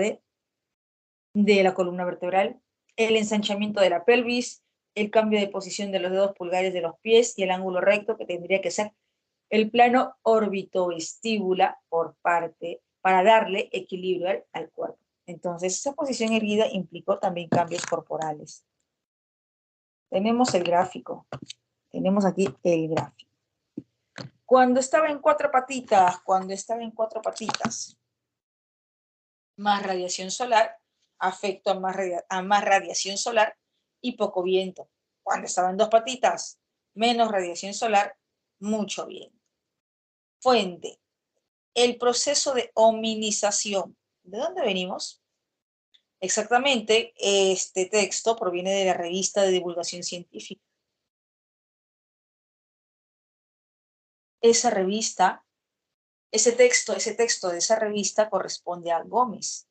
Speaker 1: de la columna vertebral, el ensanchamiento de la pelvis, el cambio de posición de los dedos pulgares de los pies y el ángulo recto que tendría que ser el plano órbito-vestíbula por parte para darle equilibrio al cuerpo. Entonces, esa posición erguida implicó también cambios corporales. Tenemos el gráfico. Tenemos aquí el gráfico. Cuando estaba en cuatro patitas, más radiación solar, afecto a más radiación solar y poco viento. Cuando estaba en dos patitas, menos radiación solar, mucho viento. Fuente, el proceso de hominización. ¿De dónde venimos? Exactamente, este texto proviene de la revista de divulgación científica. Esa revista, ese texto de esa revista corresponde a Gómez.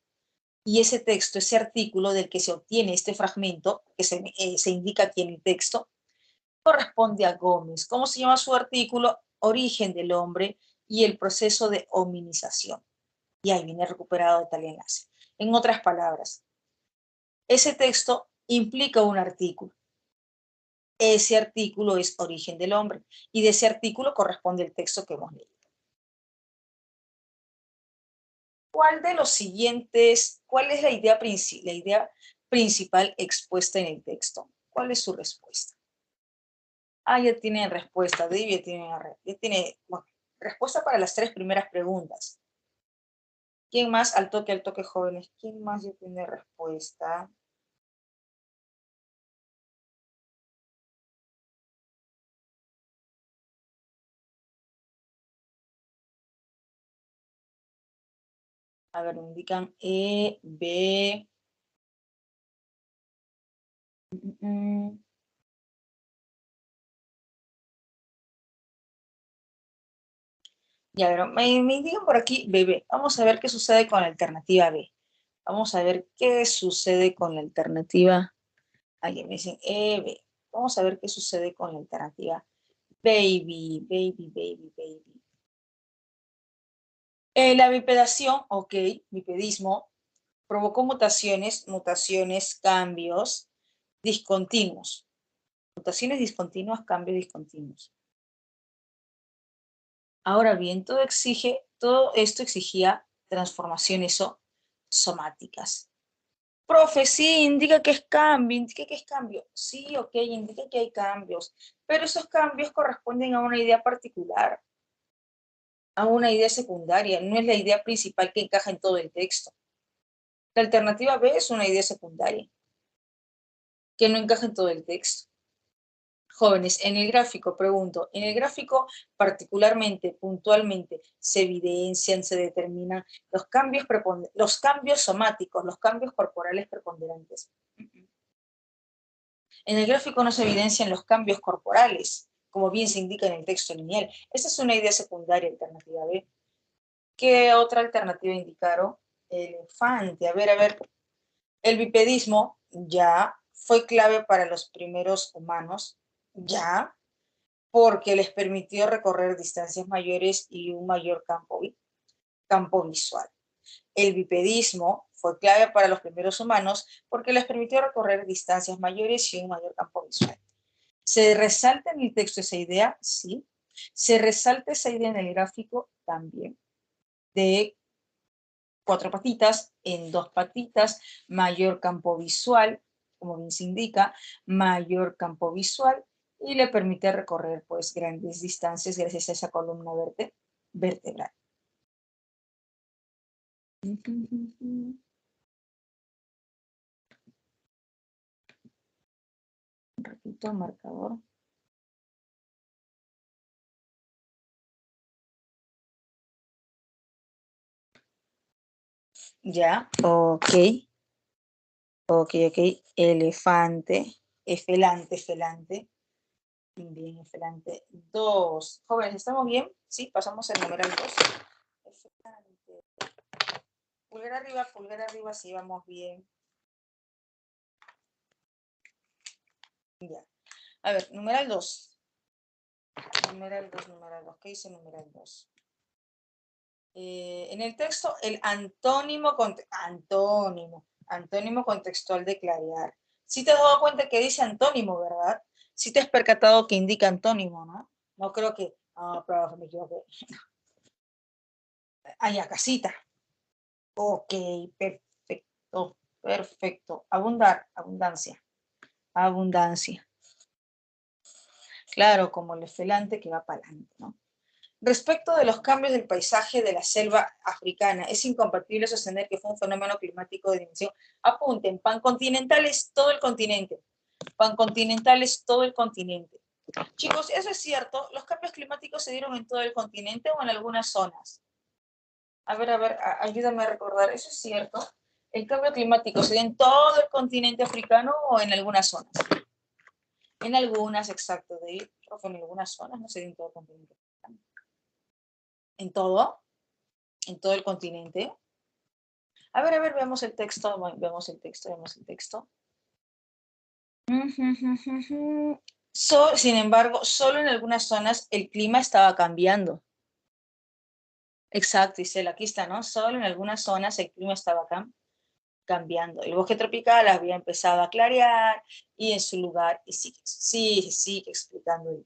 Speaker 1: Y ese texto, ese artículo del que se obtiene este fragmento, que se indica aquí en el texto, corresponde a Gómez. ¿Cómo se llama su artículo? Origen del hombre y el proceso de hominización. Y ahí viene recuperado de tal enlace. En otras palabras, ese texto implica un artículo. Ese artículo es Origen del hombre. Y de ese artículo corresponde el texto que hemos leído. ¿Cuál de los siguientes, cuál es la idea principal expuesta en el texto? ¿Cuál es su respuesta? Ya tienen respuesta, David ya tiene bueno, respuesta para las tres primeras preguntas. ¿Quién más? Al toque, jóvenes. ¿Quién más ya tiene respuesta? A ver, me indican E, B. Ya, pero me indican por aquí B. Vamos a ver qué sucede con la alternativa B. Vamos a ver qué sucede con la alternativa. Alguien me dice B. Vamos a ver qué sucede con la alternativa baby. La bipedación, ok, bipedismo, provocó mutaciones, cambios discontinuos. Mutaciones discontinuas, cambios discontinuos. Ahora bien, todo esto exigía transformaciones somáticas. Profe, sí, indica que es cambio. Sí, ok, indica que hay cambios, pero esos cambios corresponden a una idea particular, a una idea secundaria, no es la idea principal que encaja en todo el texto. La alternativa B es una idea secundaria, que no encaja en todo el texto. Jóvenes, en el gráfico, pregunto, en el gráfico particularmente, puntualmente, se evidencian, se determinan los cambios somáticos, los cambios corporales preponderantes. En el gráfico no se evidencian los cambios corporales, como bien se indica en el texto lineal. Esta es una idea secundaria, alternativa B. ¿Qué otra alternativa indicaron? Elefante. A ver. El bipedismo ya fue clave para los primeros humanos, ya, porque les permitió recorrer distancias mayores y un mayor campo visual. El bipedismo fue clave para los primeros humanos porque les permitió recorrer distancias mayores y un mayor campo visual. ¿Se resalta en el texto esa idea? Sí. ¿Se resalta esa idea en el gráfico? También. De 4 patitas en 2 patitas, mayor campo visual, como bien se indica, mayor campo visual, y le permite recorrer pues grandes distancias gracias a esa columna vertebral. Un ratito, marcador. Ya, ok. Elefante, felante. Bien, felante. 2. Jóvenes, ¿estamos bien? Sí, pasamos al numeral 2. Felante. Pulgar arriba, sí, vamos bien. Ya. A ver, numeral 2. Numeral 2. ¿Qué dice numeral 2? En el texto, el antónimo contextual de clarear. Si te has dado cuenta que dice antónimo, ¿verdad? Si te has percatado que indica antónimo, ¿no? No creo que, profe, me equivoqué. Ya, casita. Ok, perfecto. Abundancia. Claro, como el felante que va para adelante, ¿no? Respecto de los cambios del paisaje de la selva africana, es incompatible sostener que fue un fenómeno climático de dimensión. Apunten, pancontinental es todo el continente. Pancontinental es todo el continente. Chicos, eso es cierto. ¿Los cambios climáticos se dieron en todo el continente o en algunas zonas? A ver, ayúdame a recordar. ¿Eso es cierto? ¿El cambio climático se dio en todo el continente africano o en algunas zonas? En algunas, exacto. En algunas zonas, no se dio en todo el continente africano. ¿En todo? ¿En todo el continente? A ver, veamos el texto. Sin embargo, solo en algunas zonas el clima estaba cambiando. Exacto, Isela, aquí está, ¿no? Solo en algunas zonas el clima estaba cambiando. El bosque tropical había empezado a clarear y en su lugar, y sigue explicando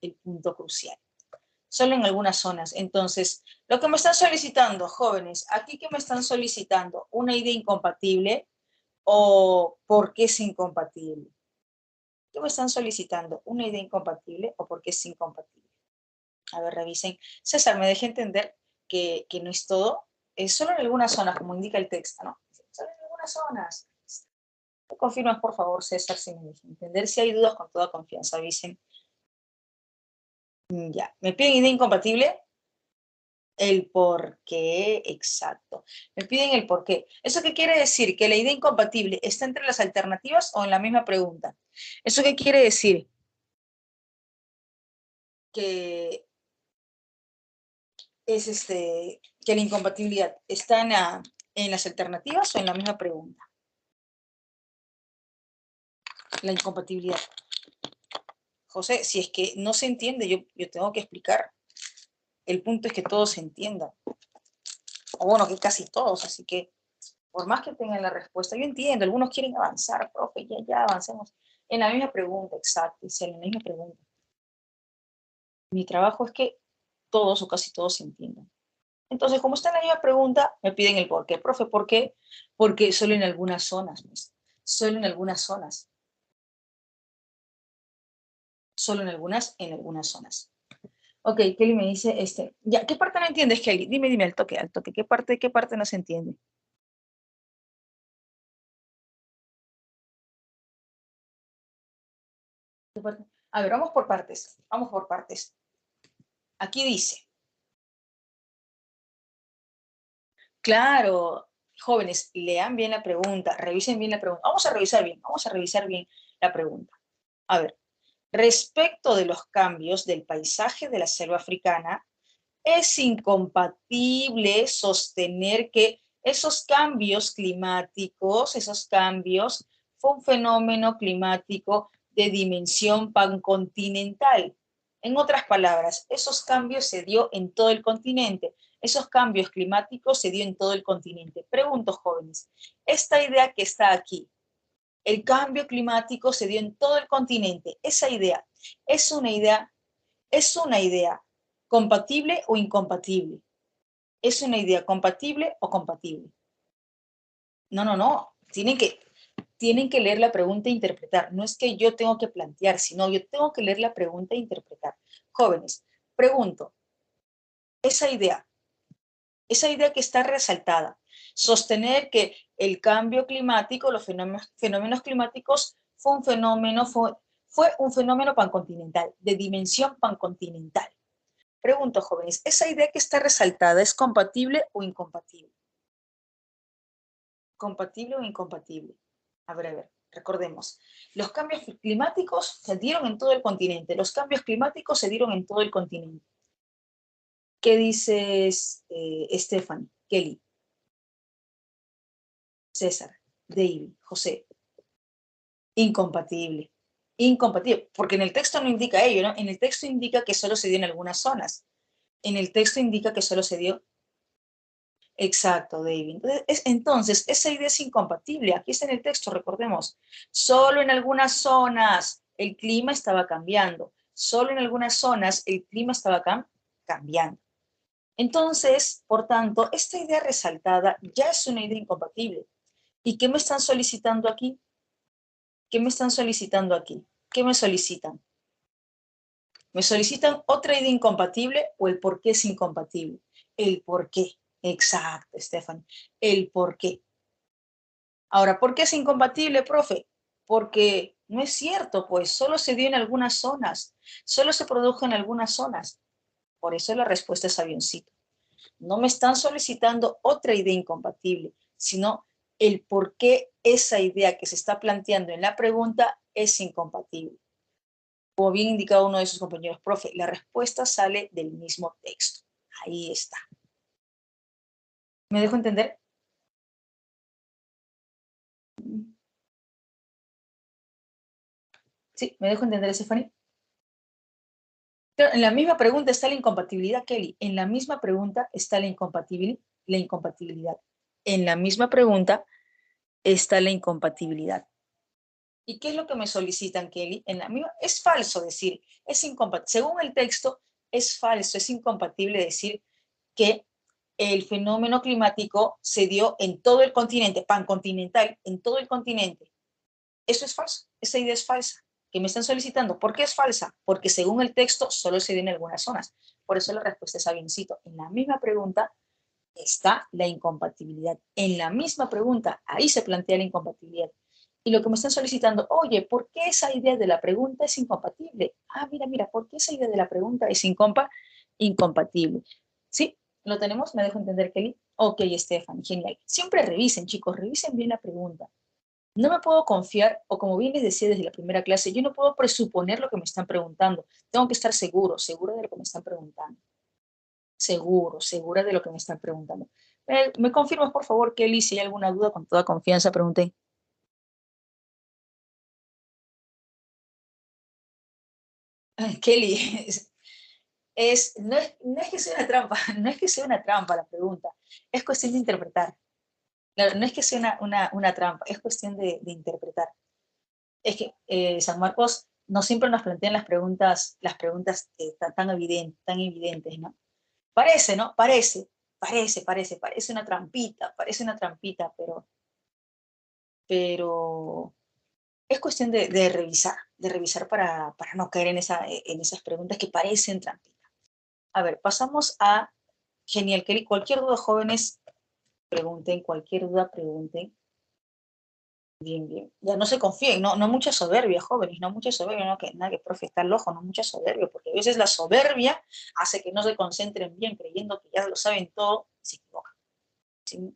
Speaker 1: el punto crucial. Solo en algunas zonas. Entonces, lo que me están solicitando, jóvenes, aquí que me están solicitando, ¿una idea incompatible o por qué es incompatible? ¿Qué me están solicitando? ¿Una idea incompatible o por qué es incompatible? A ver, revisen. César, me dejé entender que no es todo. Es solo en algunas zonas, como indica el texto, ¿no? Solo en algunas zonas. ¿Me confirmas, por favor, César, si me dejan entender? Si hay dudas, con toda confianza, avisen. Ya. ¿Me piden idea incompatible? El por qué, exacto. Me piden el por qué. ¿Eso qué quiere decir? ¿Que la idea incompatible está entre las alternativas o en la misma pregunta? ¿Eso qué quiere decir? Que es que la incompatibilidad está en las alternativas o en la misma pregunta. La incompatibilidad. José, si es que no se entiende, yo tengo que explicar. El punto es que todos se entiendan. O bueno, que casi todos, así que por más que tengan la respuesta, yo entiendo, algunos quieren avanzar, profe, ya avancemos. En la misma pregunta, exacto, en la misma pregunta. Mi trabajo es que todos o casi todos se entiendan. Entonces, como está en la misma pregunta, me piden el por qué. Profe, ¿por qué? Porque solo en algunas zonas, pues. Solo en algunas zonas. Solo en algunas zonas. Ok, Kelly me dice, ya, ¿qué parte no entiendes, Kelly? Dime, al toque, ¿qué parte no se entiende? A ver, vamos por partes. Aquí dice, claro, jóvenes, lean bien la pregunta, revisen bien la pregunta. Vamos a revisar bien la pregunta. A ver, respecto de los cambios del paisaje de la selva africana, es incompatible sostener que esos cambios climáticos, fue un fenómeno climático de dimensión pancontinental. En otras palabras, esos cambios se dio en todo el continente. Esos cambios climáticos se dio en todo el continente. Pregunto, jóvenes, esta idea que está aquí, el cambio climático se dio en todo el continente. Esa idea es una idea, es una idea compatible o incompatible. ¿Es una idea compatible o compatible? No, no, no. Tienen que leer la pregunta e interpretar. No es que yo tengo que plantear, sino yo tengo que leer la pregunta e interpretar. Jóvenes, pregunto, esa idea que está resaltada, sostener que el cambio climático, los fenómenos climáticos, fue un fenómeno pancontinental, de dimensión pancontinental. Pregunto, jóvenes, ¿esa idea que está resaltada es compatible o incompatible? ¿Compatible o incompatible? A ver, recordemos. Los cambios climáticos se dieron en todo el continente. Los cambios climáticos se dieron en todo el continente. ¿Qué dices, Stephanie, Kelly, César, David, José? Incompatible. Incompatible, porque en el texto no indica ello, ¿no? En el texto indica que solo se dio en algunas zonas. En el texto indica que solo se dio. Exacto, David. Entonces, esa idea es incompatible. Aquí está en el texto, recordemos. Solo en algunas zonas el clima estaba cambiando. Solo en algunas zonas el clima estaba cambiando. Entonces, por tanto, esta idea resaltada ya es una idea incompatible. ¿Y qué me están solicitando aquí? ¿Qué me están solicitando aquí? ¿Qué me solicitan? ¿Me solicitan otra idea incompatible o el por qué es incompatible? El por qué. Exacto, Estefan. El por qué. Ahora, ¿por qué es incompatible, profe? Porque no es cierto, pues solo se dio en algunas zonas, solo se produjo en algunas zonas. Por eso la respuesta es avioncito. No me están solicitando otra idea incompatible, sino el por qué esa idea que se está planteando en la pregunta es incompatible. Como bien indicado uno de sus compañeros, profe, la respuesta sale del mismo texto. Ahí está. ¿Me dejo entender? ¿Sí? ¿Me dejo entender, Stephanie? Pero en la misma pregunta está la incompatibilidad, Kelly. En la misma pregunta está la incompatibilidad. En la misma pregunta está la incompatibilidad. ¿Y qué es lo que me solicitan, Kelly? En la misma, es falso decir, es incompatible. Según el texto, es falso, es incompatible decir que el fenómeno climático se dio en todo el continente, pancontinental, en todo el continente. Eso es falso, esa idea es falsa. Que me están solicitando, ¿por qué es falsa? Porque según el texto solo se dio en algunas zonas. Por eso la respuesta es avioncito. En la misma pregunta está la incompatibilidad. En la misma pregunta, ahí se plantea la incompatibilidad. Y lo que me están solicitando, oye, ¿por qué esa idea de la pregunta es incompatible? Ah, mira, ¿por qué esa idea de la pregunta es incompatible? ¿Sí? ¿Lo tenemos? ¿Me dejo entender, Kelly? Ok, Estefan, genial. Siempre revisen, chicos, revisen bien la pregunta. No me puedo confiar, o como bien les decía desde la primera clase, yo no puedo presuponer lo que me están preguntando. Tengo que estar segura de lo que me están preguntando. Segura de lo que me están preguntando. ¿Me confirmas, por favor, Kelly, si hay alguna duda, con toda confianza, pregunté? Kelly, no es que sea una trampa, no es que sea una trampa la pregunta, es cuestión de interpretar. No es que sea una trampa, es cuestión de interpretar. Es que San Marcos no siempre nos plantean las preguntas tan evidentes, ¿no? Parece, ¿no? Parece una trampita, pero es cuestión de revisar para no caer en esas preguntas que parecen trampitas. A ver, pasamos a Genial, Kelly. Cualquier duda, jóvenes, pregunten, cualquier duda, pregunten. Bien, bien. Ya no se confíen, no mucha soberbia, jóvenes, no mucha soberbia, no que nada que profe está al ojo, no mucha soberbia, porque a veces la soberbia hace que no se concentren bien creyendo que ya lo saben todo y se equivocan. ¿Sí?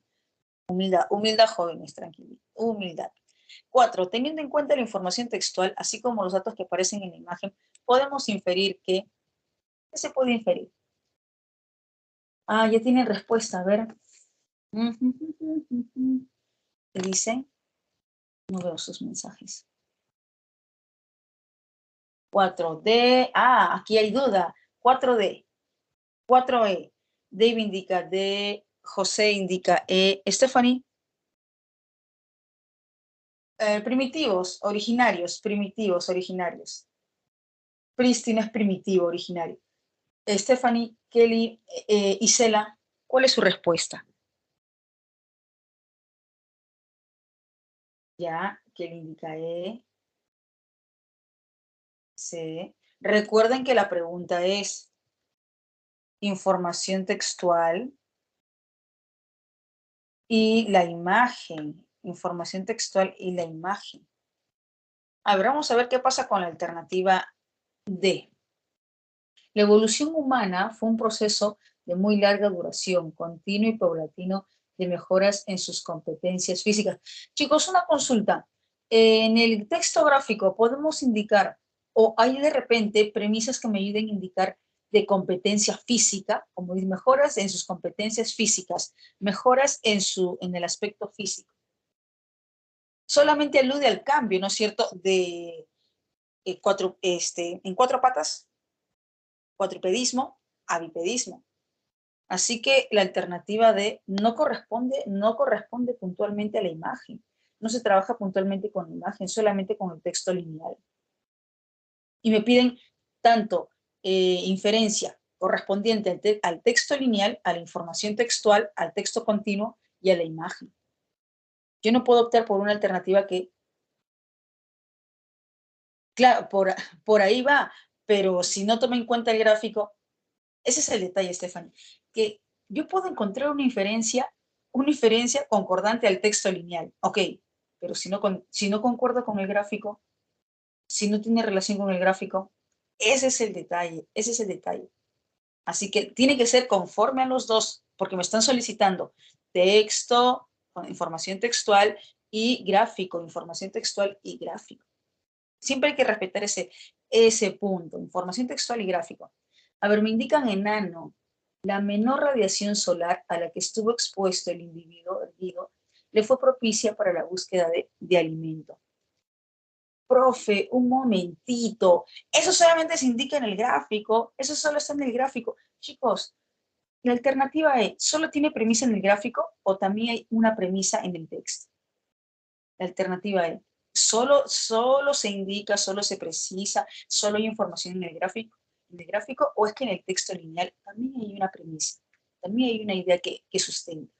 Speaker 1: Humildad, jóvenes, tranquilidad, humildad. 4. Teniendo en cuenta la información textual, así como los datos que aparecen en la imagen, podemos inferir que... ¿Qué se puede inferir? Ah, ya tienen respuesta, a ver. ¿Qué dice? No veo sus mensajes. 4D. Ah, aquí hay duda. 4D. 4E. David indica D. José indica E. Stephanie. Primitivos, originarios, primitivos, originarios. Pristina es primitivo, originario. Stephanie, Kelly, Isela, ¿cuál es su respuesta? Ya, Kelly indica E. C. Recuerden que la pregunta es información textual y la imagen. Información textual y la imagen. A ver, vamos a ver qué pasa con la alternativa D. La evolución humana fue un proceso de muy larga duración, continuo y paulatino, de mejoras en sus competencias físicas. Chicos, una consulta. En el texto gráfico podemos indicar, o hay de repente premisas que me ayuden a indicar de competencia física, como dice, mejoras en sus competencias físicas, mejoras en el aspecto físico. Solamente alude al cambio, ¿no es cierto?, de en 4 patas, cuatripedismo a bipedismo. Así que la alternativa D no corresponde puntualmente a la imagen. No se trabaja puntualmente con la imagen, solamente con el texto lineal. Y me piden tanto inferencia correspondiente al texto lineal, a la información textual, al texto continuo y a la imagen. Yo no puedo optar por una alternativa que, claro, por ahí va, pero si no toma en cuenta el gráfico, ese es el detalle, Stephanie, que yo puedo encontrar una inferencia concordante al texto lineal, ok, pero si no concuerda con el gráfico, si no tiene relación con el gráfico, ese es el detalle. Así que tiene que ser conforme a los dos, porque me están solicitando texto, información textual y gráfico, información textual y gráfico. Siempre hay que respetar ese punto, información textual y gráfico. A ver, me indican enano. La menor radiación solar a la que estuvo expuesto el individuo erguido le fue propicia para la búsqueda de alimento. Profe, un momentito. Eso solamente se indica en el gráfico. Eso solo está en el gráfico. Chicos, la alternativa es, ¿solo tiene premisa en el gráfico o también hay una premisa en el texto? La alternativa es, solo se indica, solo se precisa, solo hay información en el gráfico, o es que en el texto lineal también hay una premisa, también hay una idea que sustenta.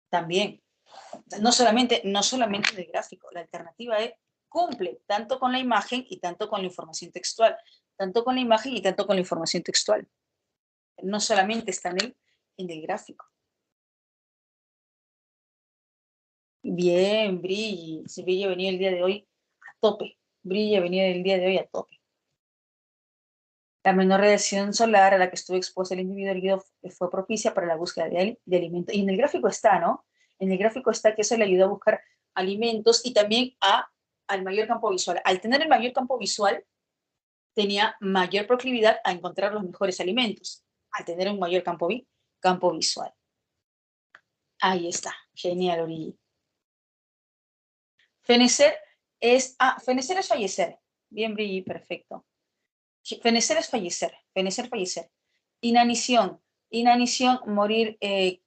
Speaker 1: También. No solamente en el gráfico, la alternativa es, cumple tanto con la imagen y tanto con la información textual, tanto con la imagen y tanto con la información textual. No solamente está en el gráfico. Bien, Brilli. Si Brilli venía el día de hoy a tope. Brilli venía el día de hoy a tope. La menor radiación solar a la que estuvo expuesto el individuo erguido fue propicia para la búsqueda de alimentos. Y en el gráfico está, ¿no? En el gráfico está que eso le ayudó a buscar alimentos y también al mayor campo visual. Al tener el mayor campo visual, tenía mayor proclividad a encontrar los mejores alimentos. Al tener un mayor campo visual. Ahí está. Genial, Origi. Fenecer es fallecer. Bien, Brilli, perfecto. Fenecer es fallecer. Fallecer. Inanición, morir,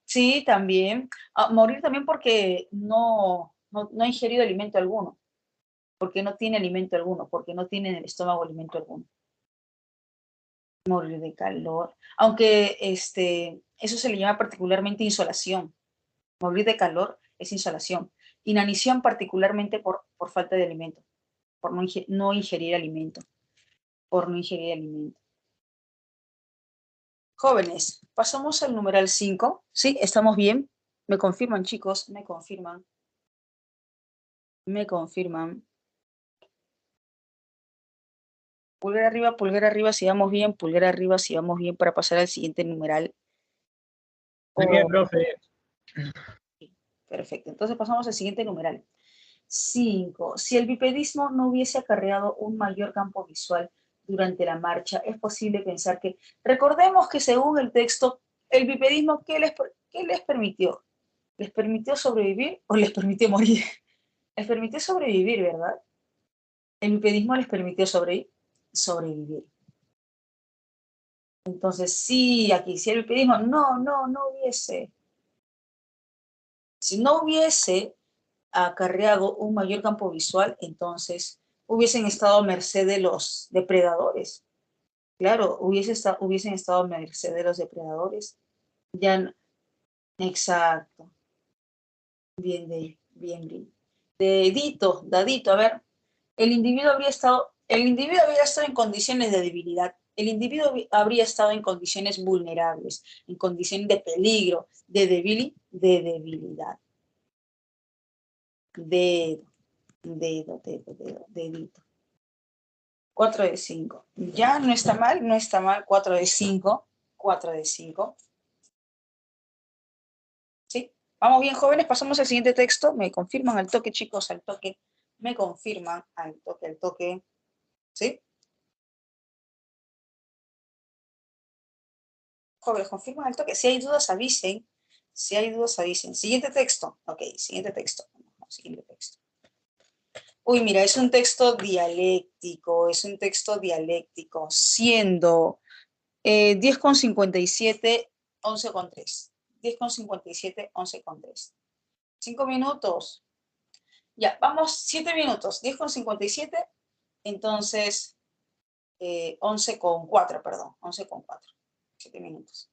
Speaker 1: sí, también. Morir también porque no ha ingerido alimento alguno, porque no tiene alimento alguno, porque no tiene en el estómago alimento alguno. Morir de calor, aunque eso se le llama particularmente insolación. Morir de calor es insolación. Inanición particularmente por falta de alimento, por no ingerir alimento, Jóvenes, pasamos al numeral 5. ¿Sí? ¿Estamos bien? ¿Me confirman, chicos? ¿Me confirman? Pulgar arriba si vamos bien, pulgar arriba si vamos bien para pasar al siguiente numeral.
Speaker 2: Muy bien, profe.
Speaker 1: Perfecto. Entonces pasamos al siguiente numeral. 5. Si el bipedismo no hubiese acarreado un mayor campo visual durante la marcha, es posible pensar que, recordemos que según el texto, el bipedismo, qué les permitió? ¿Les permitió sobrevivir o les permitió morir? Les permitió sobrevivir, ¿verdad? El bipedismo les permitió sobrevivir. Entonces, sí, aquí, si el bipedismo no hubiese, si no hubiese acarreado un mayor campo visual, entonces hubiesen estado a merced de los depredadores. Claro, hubiesen estado a merced de los depredadores. Ya, exacto. Bien. Dadito, a ver, el individuo habría estado en condiciones de debilidad, el individuo habría estado en condiciones vulnerables, en condiciones de peligro, de debilidad. Dedo, dedito. 4 de 5. Ya no está mal, 4 de 5. 4 de 5. ¿Sí? Vamos bien, jóvenes, pasamos al siguiente texto. Me confirman al toque, chicos, al toque. Me confirman al toque. ¿Sí? Jóvenes, confirman al toque. Si hay dudas, avisen. Si hay dudas, avisen. Siguiente texto. Ok, siguiente texto. Siguiente texto. Uy, mira, es un texto dialéctico, siendo 10,57, 11,3. 10,57, 11,3. 5 minutos. Ya, vamos, 7 minutos. 10,57, entonces 11,4, perdón. 11,4. 7 minutos.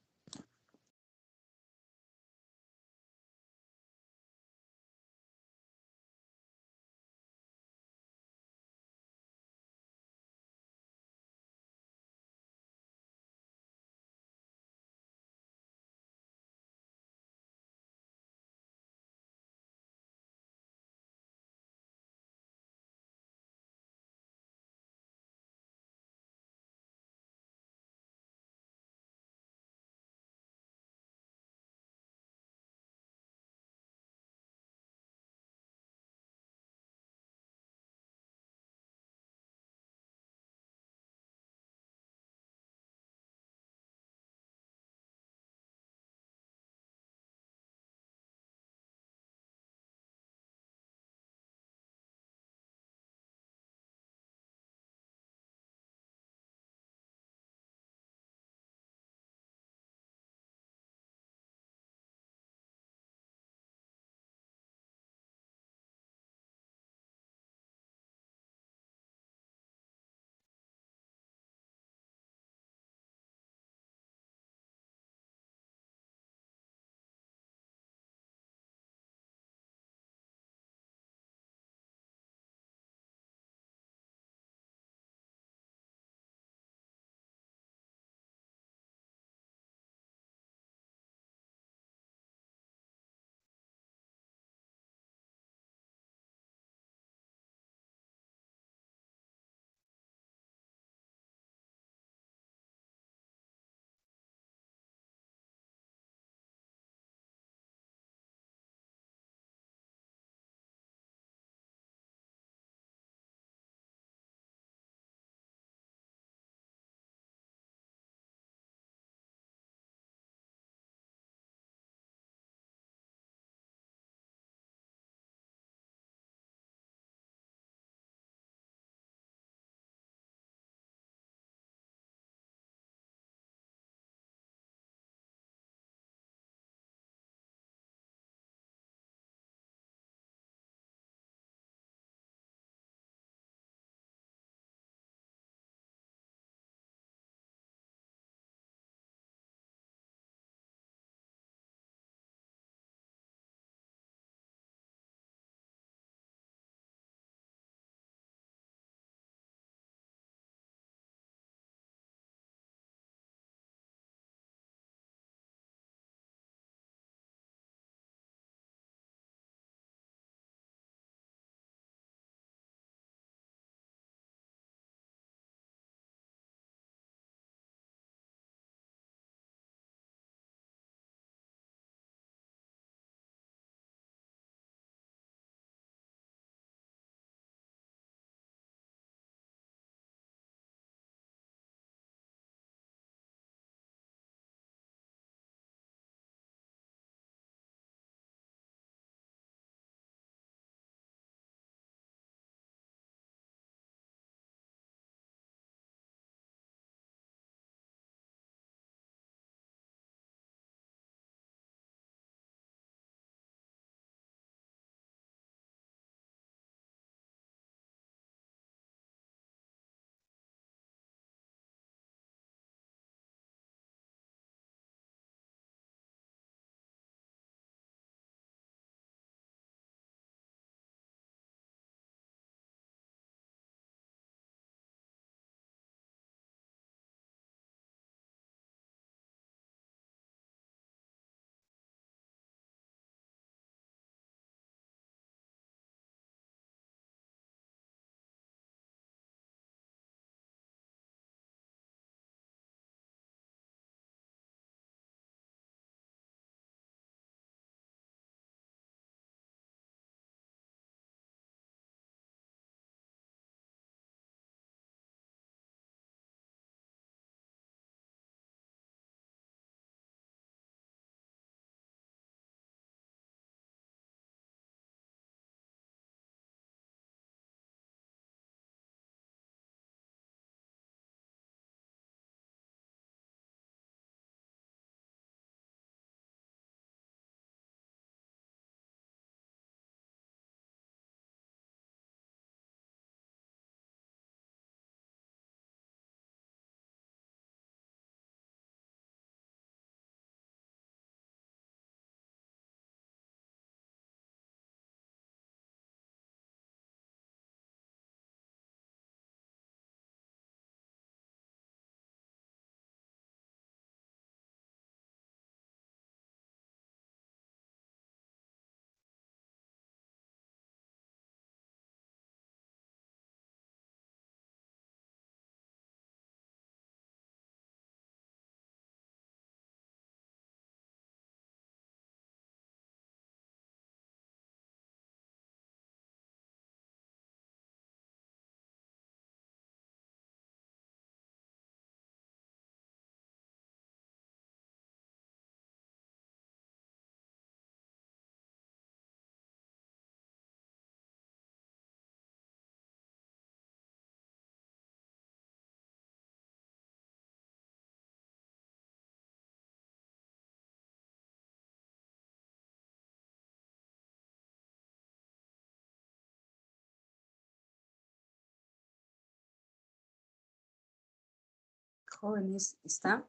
Speaker 1: jóvenes, está.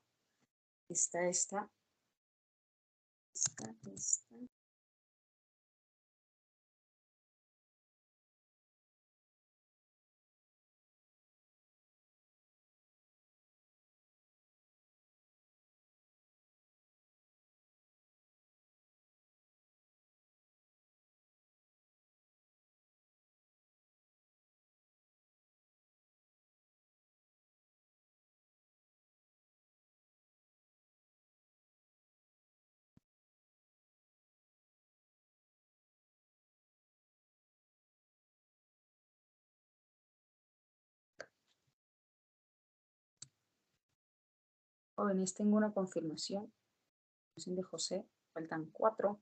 Speaker 1: Jóvenes, tengo una confirmación de José, faltan 4.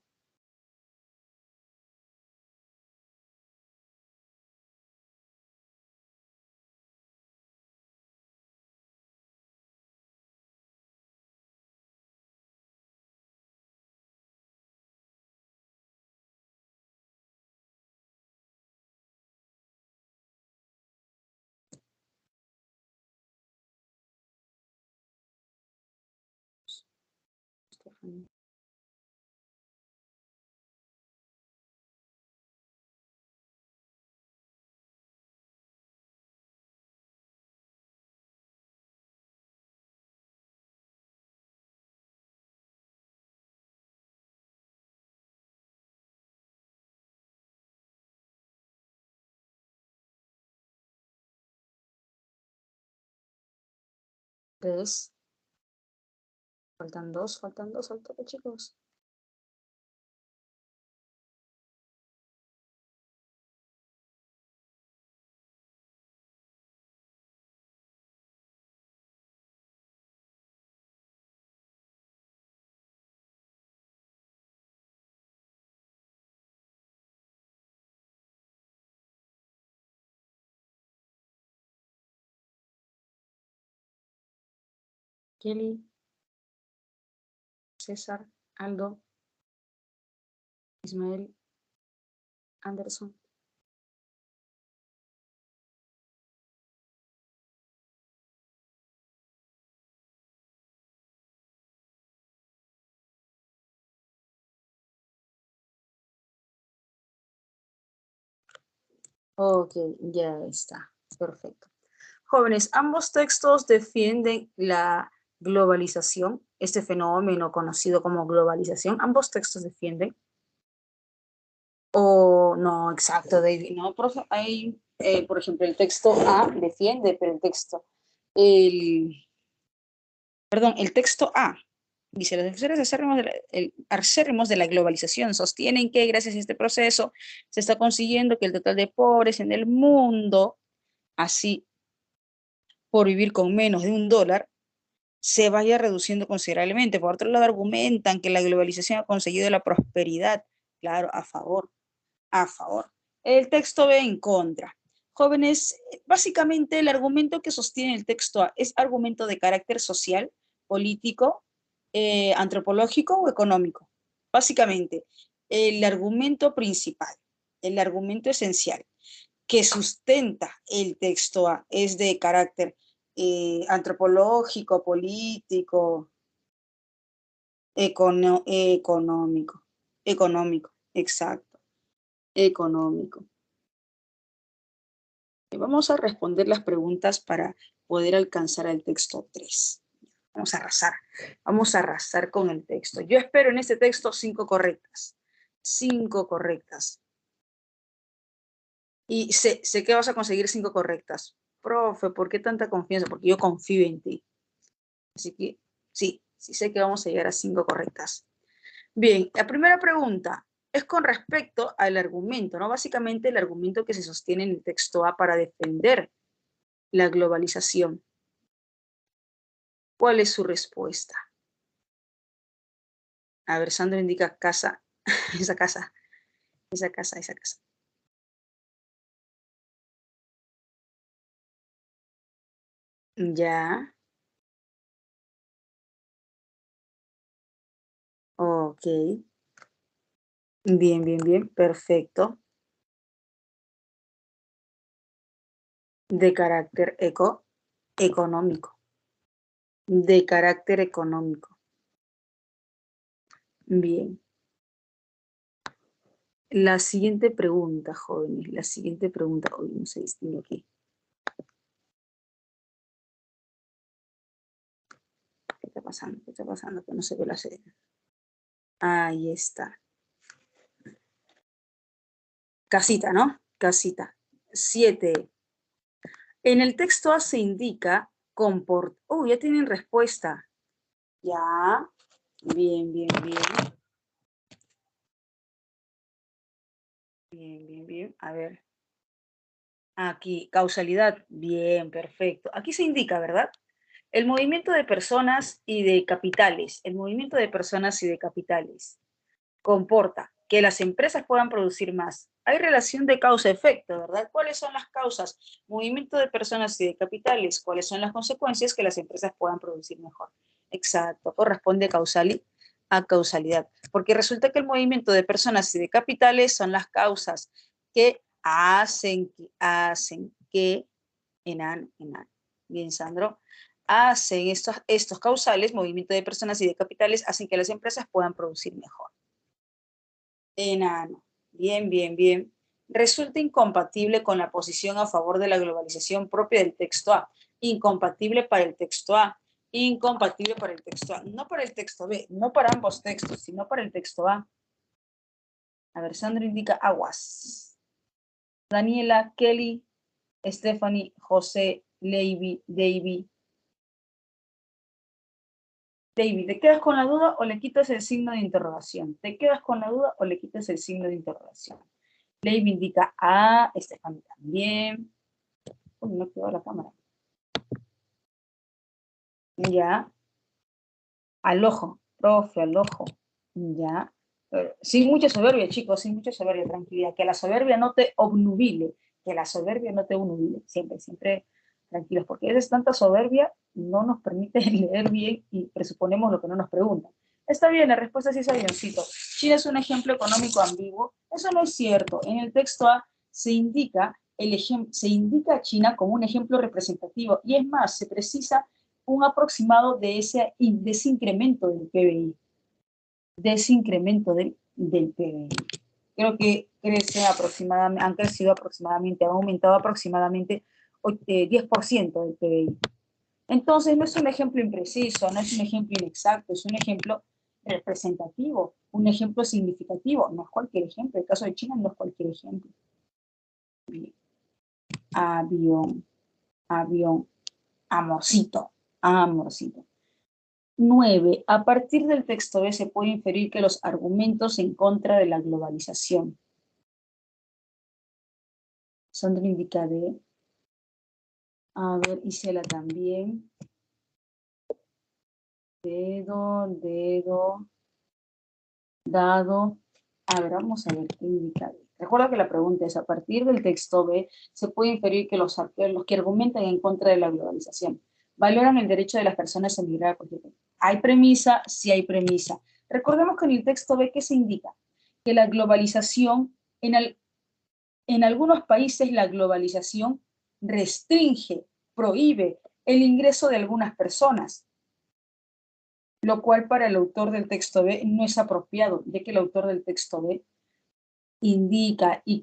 Speaker 1: Tres. Faltan dos, al tope, chicos. Kelly, César, Aldo, Ismael, Anderson. Ok, ya está. Perfecto. Jóvenes, ambos textos defienden la globalización, este fenómeno conocido como globalización. Ambos textos defienden. O no, exacto, David. No, profe, hay, por ejemplo, el texto A defiende, pero el texto A dice, los defensores acérrimos de la globalización sostienen que gracias a este proceso se está consiguiendo que el total de pobres en el mundo, así por vivir con menos de $1, se vaya reduciendo considerablemente. Por otro lado, argumentan que la globalización ha conseguido la prosperidad. Claro, a favor. El texto B en contra. Jóvenes, básicamente el argumento que sostiene el texto A es argumento de carácter social, político, antropológico o económico. Básicamente, el argumento principal, el argumento esencial que sustenta el texto A es de carácter antropológico, político, económico, exacto, económico. Vamos a responder las preguntas para poder alcanzar el texto 3. Vamos a arrasar con el texto. Yo espero en este texto 5 correctas. 5 correctas. Y sé que vas a conseguir 5 correctas. Profe, ¿por qué tanta confianza? Porque yo confío en ti. Así que sí sé que vamos a llegar a 5 correctas. Bien, la primera pregunta es con respecto al argumento, ¿no? Básicamente el argumento que se sostiene en el texto A para defender la globalización. ¿Cuál es su respuesta? A ver, Sandro indica casa, esa casa. Ya, ok. Bien, perfecto. De carácter económico. de carácter económico. Bien. La siguiente pregunta, jóvenes, la siguiente pregunta. Hoy no se distingue aquí. ¿Qué está pasando? ¿Qué está pasando? Que no se ve la serie. Ahí está. Casita, ¿no? Casita. 7. En el texto A se indica comport. Oh, ya tienen respuesta. Ya. Bien, bien, bien. Bien, bien, bien. A ver. Aquí, causalidad. Bien, perfecto. Aquí se indica, ¿verdad? El movimiento de personas y de capitales. El movimiento de personas y de capitales comporta que las empresas puedan producir más. Hay relación de causa-efecto, ¿verdad? ¿Cuáles son las causas? Movimiento de personas y de capitales. ¿Cuáles son las consecuencias? Que las empresas puedan producir mejor. Exacto, corresponde a causalidad. Porque resulta que el movimiento de personas y de capitales son las causas que hacen que, enan. Bien, Sandro. Hacen estos causales, movimiento de personas y de capitales, hacen que las empresas puedan producir mejor. Enano. Bien, bien, bien. Resulta incompatible con la posición a favor de la globalización propia del texto A. Incompatible para el texto A. Incompatible para el texto A. No para el texto B, no para ambos textos, sino para el texto A. A ver, Sandro indica aguas. Daniela, Kelly, Stephanie, José, Leiby, Davy. David, ¿te quedas con la duda o le quitas el signo de interrogación? ¿Te quedas con la duda o le quitas el signo de interrogación? Leiby indica A, Stephanie también. Uy, no quedó la cámara. Ya. Al ojo, profe, al ojo. Ya. Sin mucha soberbia, chicos, sin mucha soberbia, tranquilidad. Que la soberbia no te obnubile. Que la soberbia no te obnubile. Siempre, siempre tranquilos. Porque a veces tanta soberbia no nos permite leer bien y presuponemos lo que no nos preguntan. Está bien, la respuesta sí es avioncito. China es un ejemplo económico ambiguo. Eso no es cierto. En el texto A se indica a China como un ejemplo representativo y es más, se precisa un aproximado de ese incremento del PBI, del PBI. Creo que crece aproximadamente, han crecido aproximadamente, han aumentado aproximadamente 10% del PBI. Entonces, no es un ejemplo impreciso, no es un ejemplo inexacto, es un ejemplo representativo, un ejemplo significativo, no es cualquier ejemplo. El caso de China no es cualquier ejemplo. Avión, avión, amorcito, amorcito. 9. A partir del texto B se puede inferir que los argumentos en contra de la globalización. Sandra indica D. A ver, Isela también. Dedo, dado. A ver, vamos a ver qué indica D. Recuerda que la pregunta es, a partir del texto B se puede inferir que los que argumentan en contra de la globalización valoran el derecho de las personas a emigrar a cualquier país. ¿Hay premisa? Sí hay premisa. Recordemos que en el texto B, ¿qué se indica? Que la globalización, en algunos países la globalización restringe, prohíbe el ingreso de algunas personas, lo cual para el autor del texto B no es apropiado, ya que el autor del texto B indica y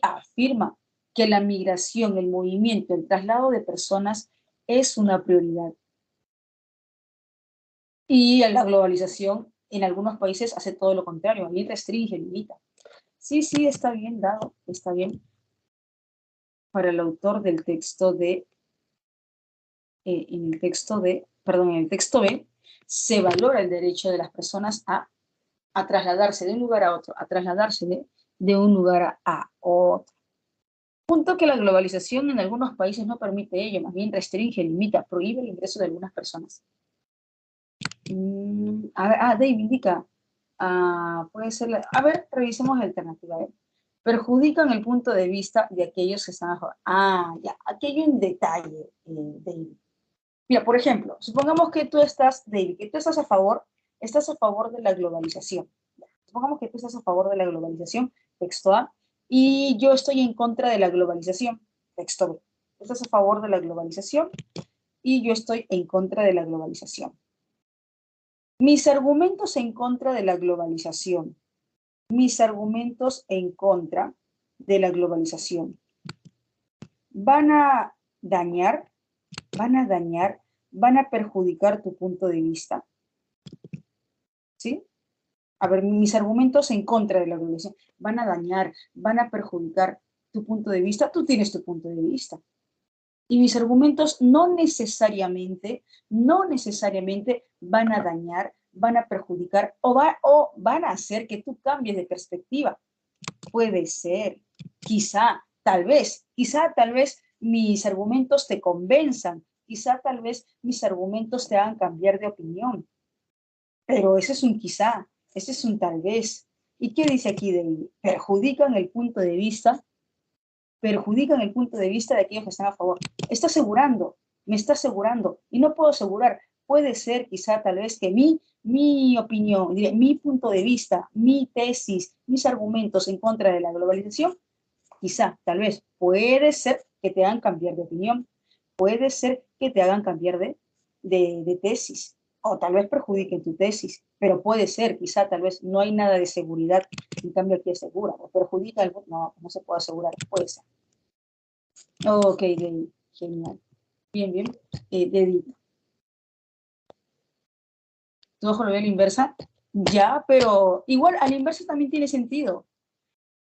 Speaker 1: afirma que la migración, el movimiento, el traslado de personas es una prioridad. Y la globalización en algunos países hace todo lo contrario, ahí restringe, limita. Sí, sí, está bien dado, está bien. Para el autor del texto de, en el texto B, se valora el derecho de las personas a trasladarse de un lugar a otro, a trasladarse de un lugar a otro. Punto que la globalización en algunos países no permite ello, más bien restringe, limita, prohíbe el ingreso de algunas personas. A ver, David indica, puede ser, a ver, revisemos la alternativa. Perjudican el punto de vista de aquellos que están a favor. Ya, aquí hay un detalle, David. Mira, por ejemplo, supongamos que tú estás, David, que tú estás a favor de la globalización. Supongamos que tú estás a favor de la globalización, texto A, y yo estoy en contra de la globalización, texto B. Tú estás a favor de la globalización y yo estoy en contra de la globalización. Mis argumentos en contra de la globalización. Mis argumentos en contra de la globalización. Van a dañar, van a perjudicar tu punto de vista. ¿Sí? A ver, mis argumentos en contra de la globalización van a dañar, van a perjudicar tu punto de vista. Tú tienes tu punto de vista. Y mis argumentos no necesariamente van a dañar, van a perjudicar o van a hacer que tú cambies de perspectiva. Puede ser, quizá tal vez mis argumentos te convenzan, quizá tal vez mis argumentos te hagan cambiar de opinión, pero ese es un quizá, ese es un tal vez. ¿Y qué dice aquí de perjudican el punto de vista? Perjudican el punto de vista de aquellos que están a favor. Está asegurando, me está asegurando, y no puedo asegurar. Puede ser quizá tal vez que mi opinión, mi punto de vista, mi tesis, mis argumentos en contra de la globalización, quizá, tal vez, puede ser que te hagan cambiar de opinión, puede ser que te hagan cambiar de tesis, o tal vez perjudiquen tu tesis, pero puede ser, quizá, tal vez, no hay nada de seguridad, en cambio aquí asegura, o perjudica algo, no se puede asegurar, puede ser. Ok, genial. Bien, bien. Dedito. ¿Tu ojo lo ve a la inversa? Ya, pero igual a la inversa también tiene sentido.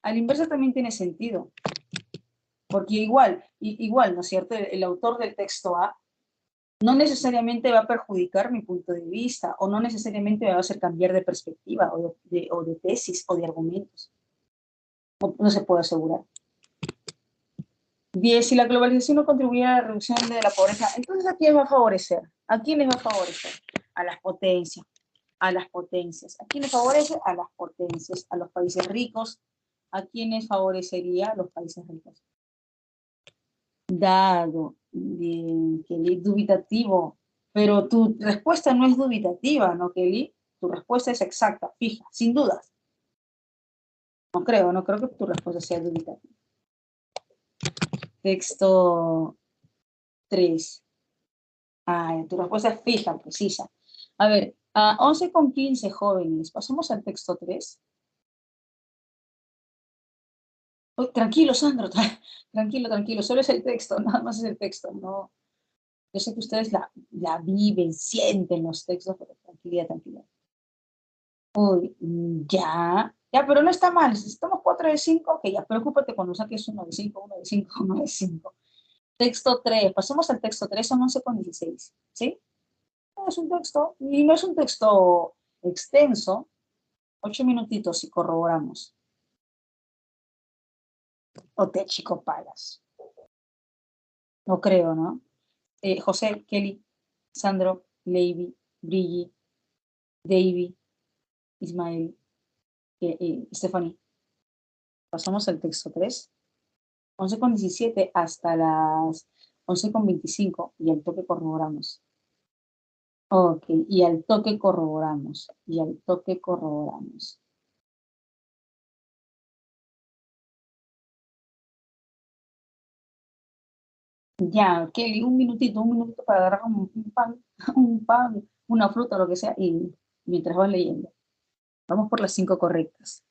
Speaker 1: A la inversa también tiene sentido. Porque igual, ¿no es cierto? El autor del texto A no necesariamente va a perjudicar mi punto de vista o no necesariamente me va a hacer cambiar de perspectiva o de tesis o de argumentos. No se puede asegurar. 10. Si la globalización no contribuye a la reducción de la pobreza, entonces ¿a quién va a favorecer? ¿A quién les va a favorecer? A las potencias. A las potencias. ¿A quiénes favorece? A las potencias, a los países ricos. ¿A quiénes favorecería? A los países ricos. Dado, bien, Kelly, dubitativo. Pero tu respuesta no es dubitativa, ¿no, Kelly? Tu respuesta es exacta, fija, sin dudas. No creo que tu respuesta sea dubitativa. Texto 3. Tu respuesta es fija, precisa. A ver, 11:15, jóvenes. Pasamos al texto 3. Oh, tranquilo, Sandro, tranquilo. Solo es el texto, nada más es el texto. No, yo sé que ustedes la viven, sienten los textos, pero tranquilidad. Uy, ya, pero no está mal. Si estamos 4 de 5, que ya, preocúpate cuando saques 1 de 5, 1 de 5, 1 de 5. Texto 3, pasemos al texto 3, son 11:16, ¿sí? No es un texto, y no es un texto extenso, 8 minutitos y corroboramos. O te chico palas. No creo, ¿no? José, Kelly, Sandro, Leiby, Brigi, Davy, Ismael, Stephanie. Pasamos al texto 3. 11:17 hasta las 11:25 y al toque corroboramos. Ok, y al toque corroboramos. Ya, Kelly, un minutito para agarrar un pan, una fruta, lo que sea, y mientras vas leyendo. Vamos por las 5 correctas.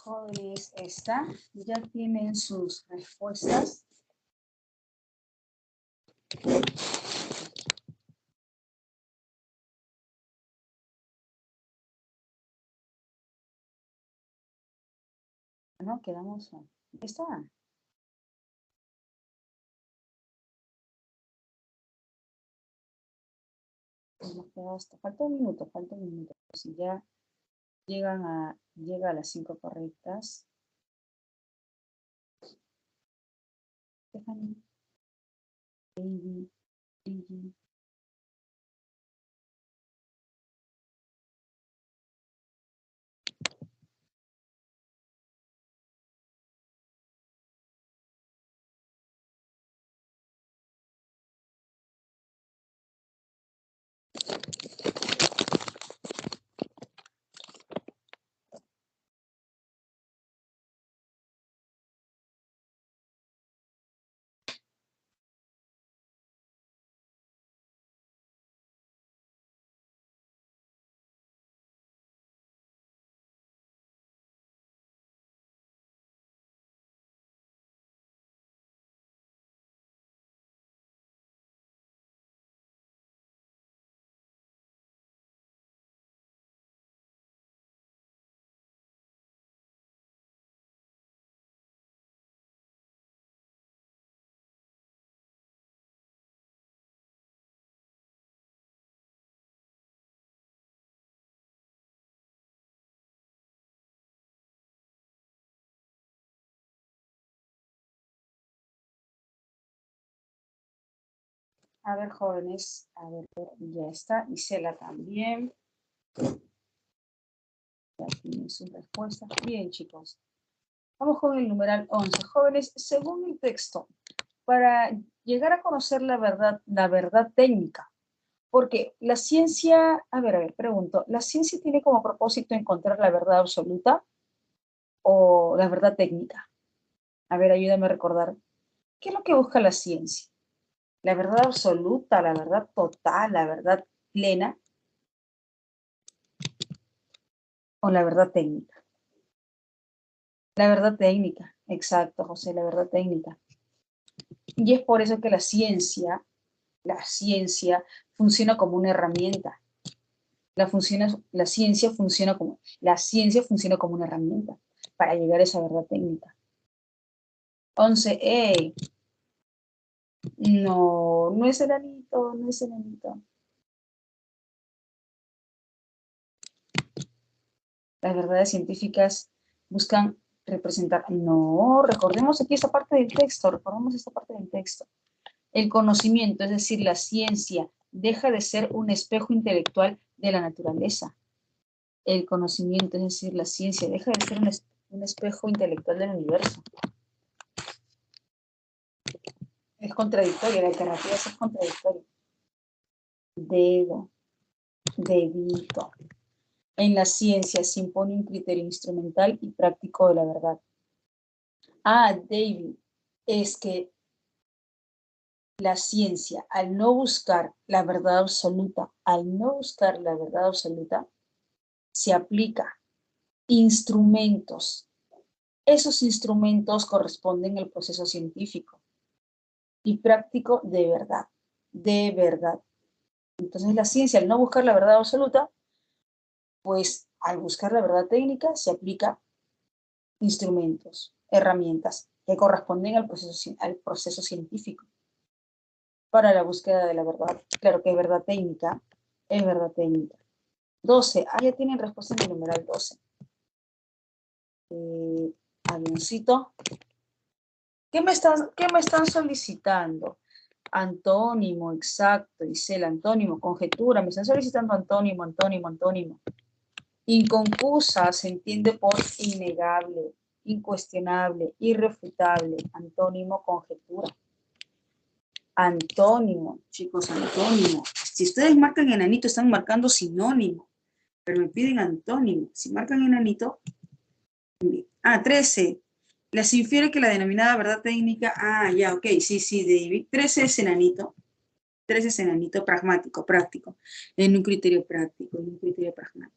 Speaker 1: Jóvenes, ya tienen sus respuestas. No, quedamos. ¿Está? Nos queda falta un minuto, falta un minuto. Si ya llega a las 5 correctas. Stephanie, Baby, Gigi. A ver, jóvenes, a ver, ya está. Isela también. Ya tienen sus respuestas. Bien, chicos. Vamos con el numeral 11. Jóvenes, según el texto, para llegar a conocer la verdad técnica, porque la ciencia, a ver, pregunto, ¿la ciencia tiene como propósito encontrar la verdad absoluta o la verdad técnica? A ver, ayúdame a recordar. ¿Qué es lo que busca la ciencia? ¿La verdad absoluta, la verdad total, la verdad plena o la verdad técnica? La verdad técnica, exacto, José, la verdad técnica. Y es por eso que la ciencia funciona como una herramienta. La ciencia funciona como una herramienta para llegar a esa verdad técnica. 11. No, no es enanito, no es enanito. Las verdades científicas buscan representar. No, recordemos aquí esta parte del texto, El conocimiento, es decir, la ciencia, deja de ser un espejo intelectual de la naturaleza. El conocimiento, es decir, la ciencia, deja de ser un espejo intelectual del universo. Es contradictorio, la alternativa es contradictoria. Dedo, dedito. En la ciencia se impone un criterio instrumental y práctico de la verdad. David, es que la ciencia, al no buscar la verdad absoluta, se aplica instrumentos. Esos instrumentos corresponden al proceso científico y práctico de verdad. Entonces la ciencia, al no buscar la verdad absoluta, pues al buscar la verdad técnica se aplica instrumentos, herramientas que corresponden al proceso científico para la búsqueda de la verdad. Claro que es verdad técnica. 12. Ya tienen respuesta en el numeral 12. Avioncito. ¿Qué me están solicitando? Antónimo, exacto, Isela, antónimo, conjetura, me están solicitando antónimo. Inconcusa se entiende por innegable, incuestionable, irrefutable, antónimo, conjetura. Antónimo, chicos, antónimo. Si ustedes marcan enanito, están marcando sinónimo, pero me piden antónimo. Si marcan enanito, 13. Les infiere que la denominada verdad técnica, ya, ok, sí, David. 13 es enanito. 13 es enanito pragmático, práctico, en un criterio práctico, pragmático.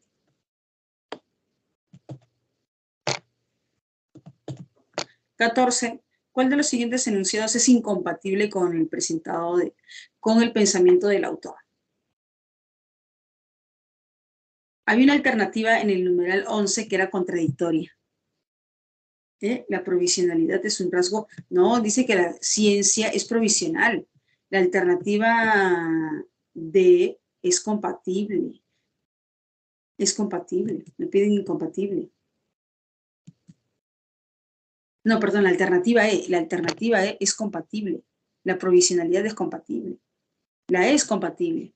Speaker 2: 14. ¿Cuál de los siguientes enunciados es incompatible con el con el pensamiento del autor? Había una alternativa en el numeral 11 que era contradictoria. La provisionalidad es un rasgo. No, dice que la ciencia es provisional. La alternativa D es compatible. Es compatible. Me piden incompatible. No, perdón, la alternativa E. La alternativa E es compatible. La provisionalidad es compatible. La E es compatible.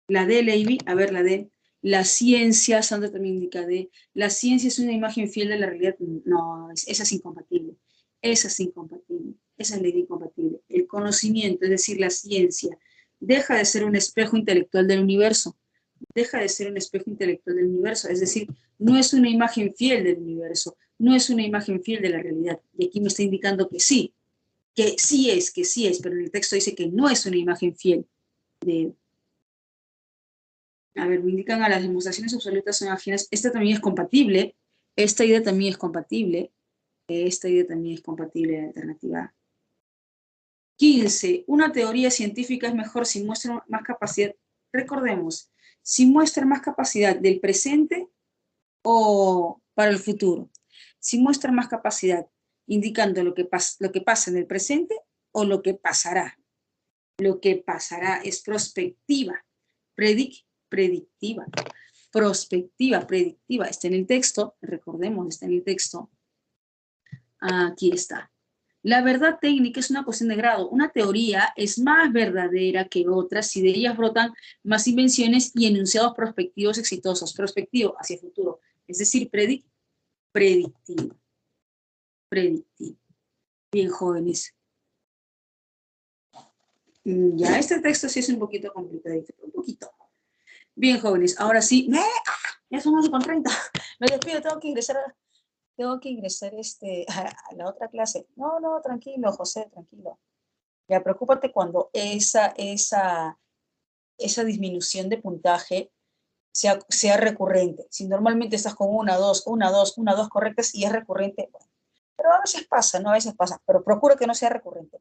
Speaker 2: La D, Levy, a ver, la D. La ciencia, Sandra también indica D. La ciencia es una imagen fiel de la realidad. No, esa es incompatible. Esa es incompatible. Esa es ley incompatible. El conocimiento, es decir, la ciencia, deja de ser un espejo intelectual del universo. Deja de ser un espejo intelectual del universo. Es decir, no es una imagen fiel del universo. No es una imagen fiel de la realidad. Y aquí me está indicando que sí es, pero en el texto dice que no es una imagen fiel de. A ver, me indican a las demostraciones absolutas son ajenas. Esta también es compatible. Esta idea también es compatible. Esta idea también es compatible de la alternativa. 15. Una teoría científica es mejor si muestra más capacidad. Recordemos, si muestra más capacidad del presente o para el futuro. Si muestra más capacidad indicando lo que pasa en el presente o lo que pasará. Lo que pasará es prospectiva, predictiva, prospectiva, predictiva. Está en el texto, recordemos, está en el texto. Aquí está. La verdad técnica es una cuestión de grado. Una teoría es más verdadera que otra si de ellas brotan más invenciones y enunciados prospectivos exitosos. Prospectivo hacia el futuro. Es decir, predictivo. Predictivo. Bien, jóvenes. Ya, este texto sí es un poquito complicadito, un poquito. Bien, jóvenes, ahora sí, ya son 11:30. Me despido, tengo que ingresar a la otra clase. No, tranquilo, José, tranquilo. Ya, preocúpate cuando esa disminución de puntaje sea recurrente. Si normalmente estás con una, dos correctas y es recurrente, bueno, pero a veces pasa, ¿no? A veces pasa, pero procura que no sea recurrente,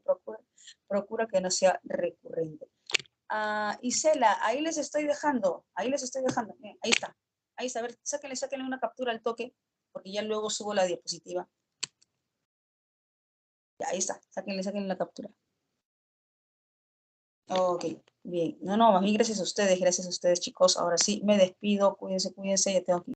Speaker 2: procura que no sea recurrente. Isela, ahí les estoy dejando, bien, ahí está, a ver, sáquenle una captura al toque, porque ya luego subo la diapositiva. Ya, ahí está, sáquenle la captura. Ok, bien, no, a mí gracias a ustedes, chicos, ahora sí, me despido, cuídense, ya tengo que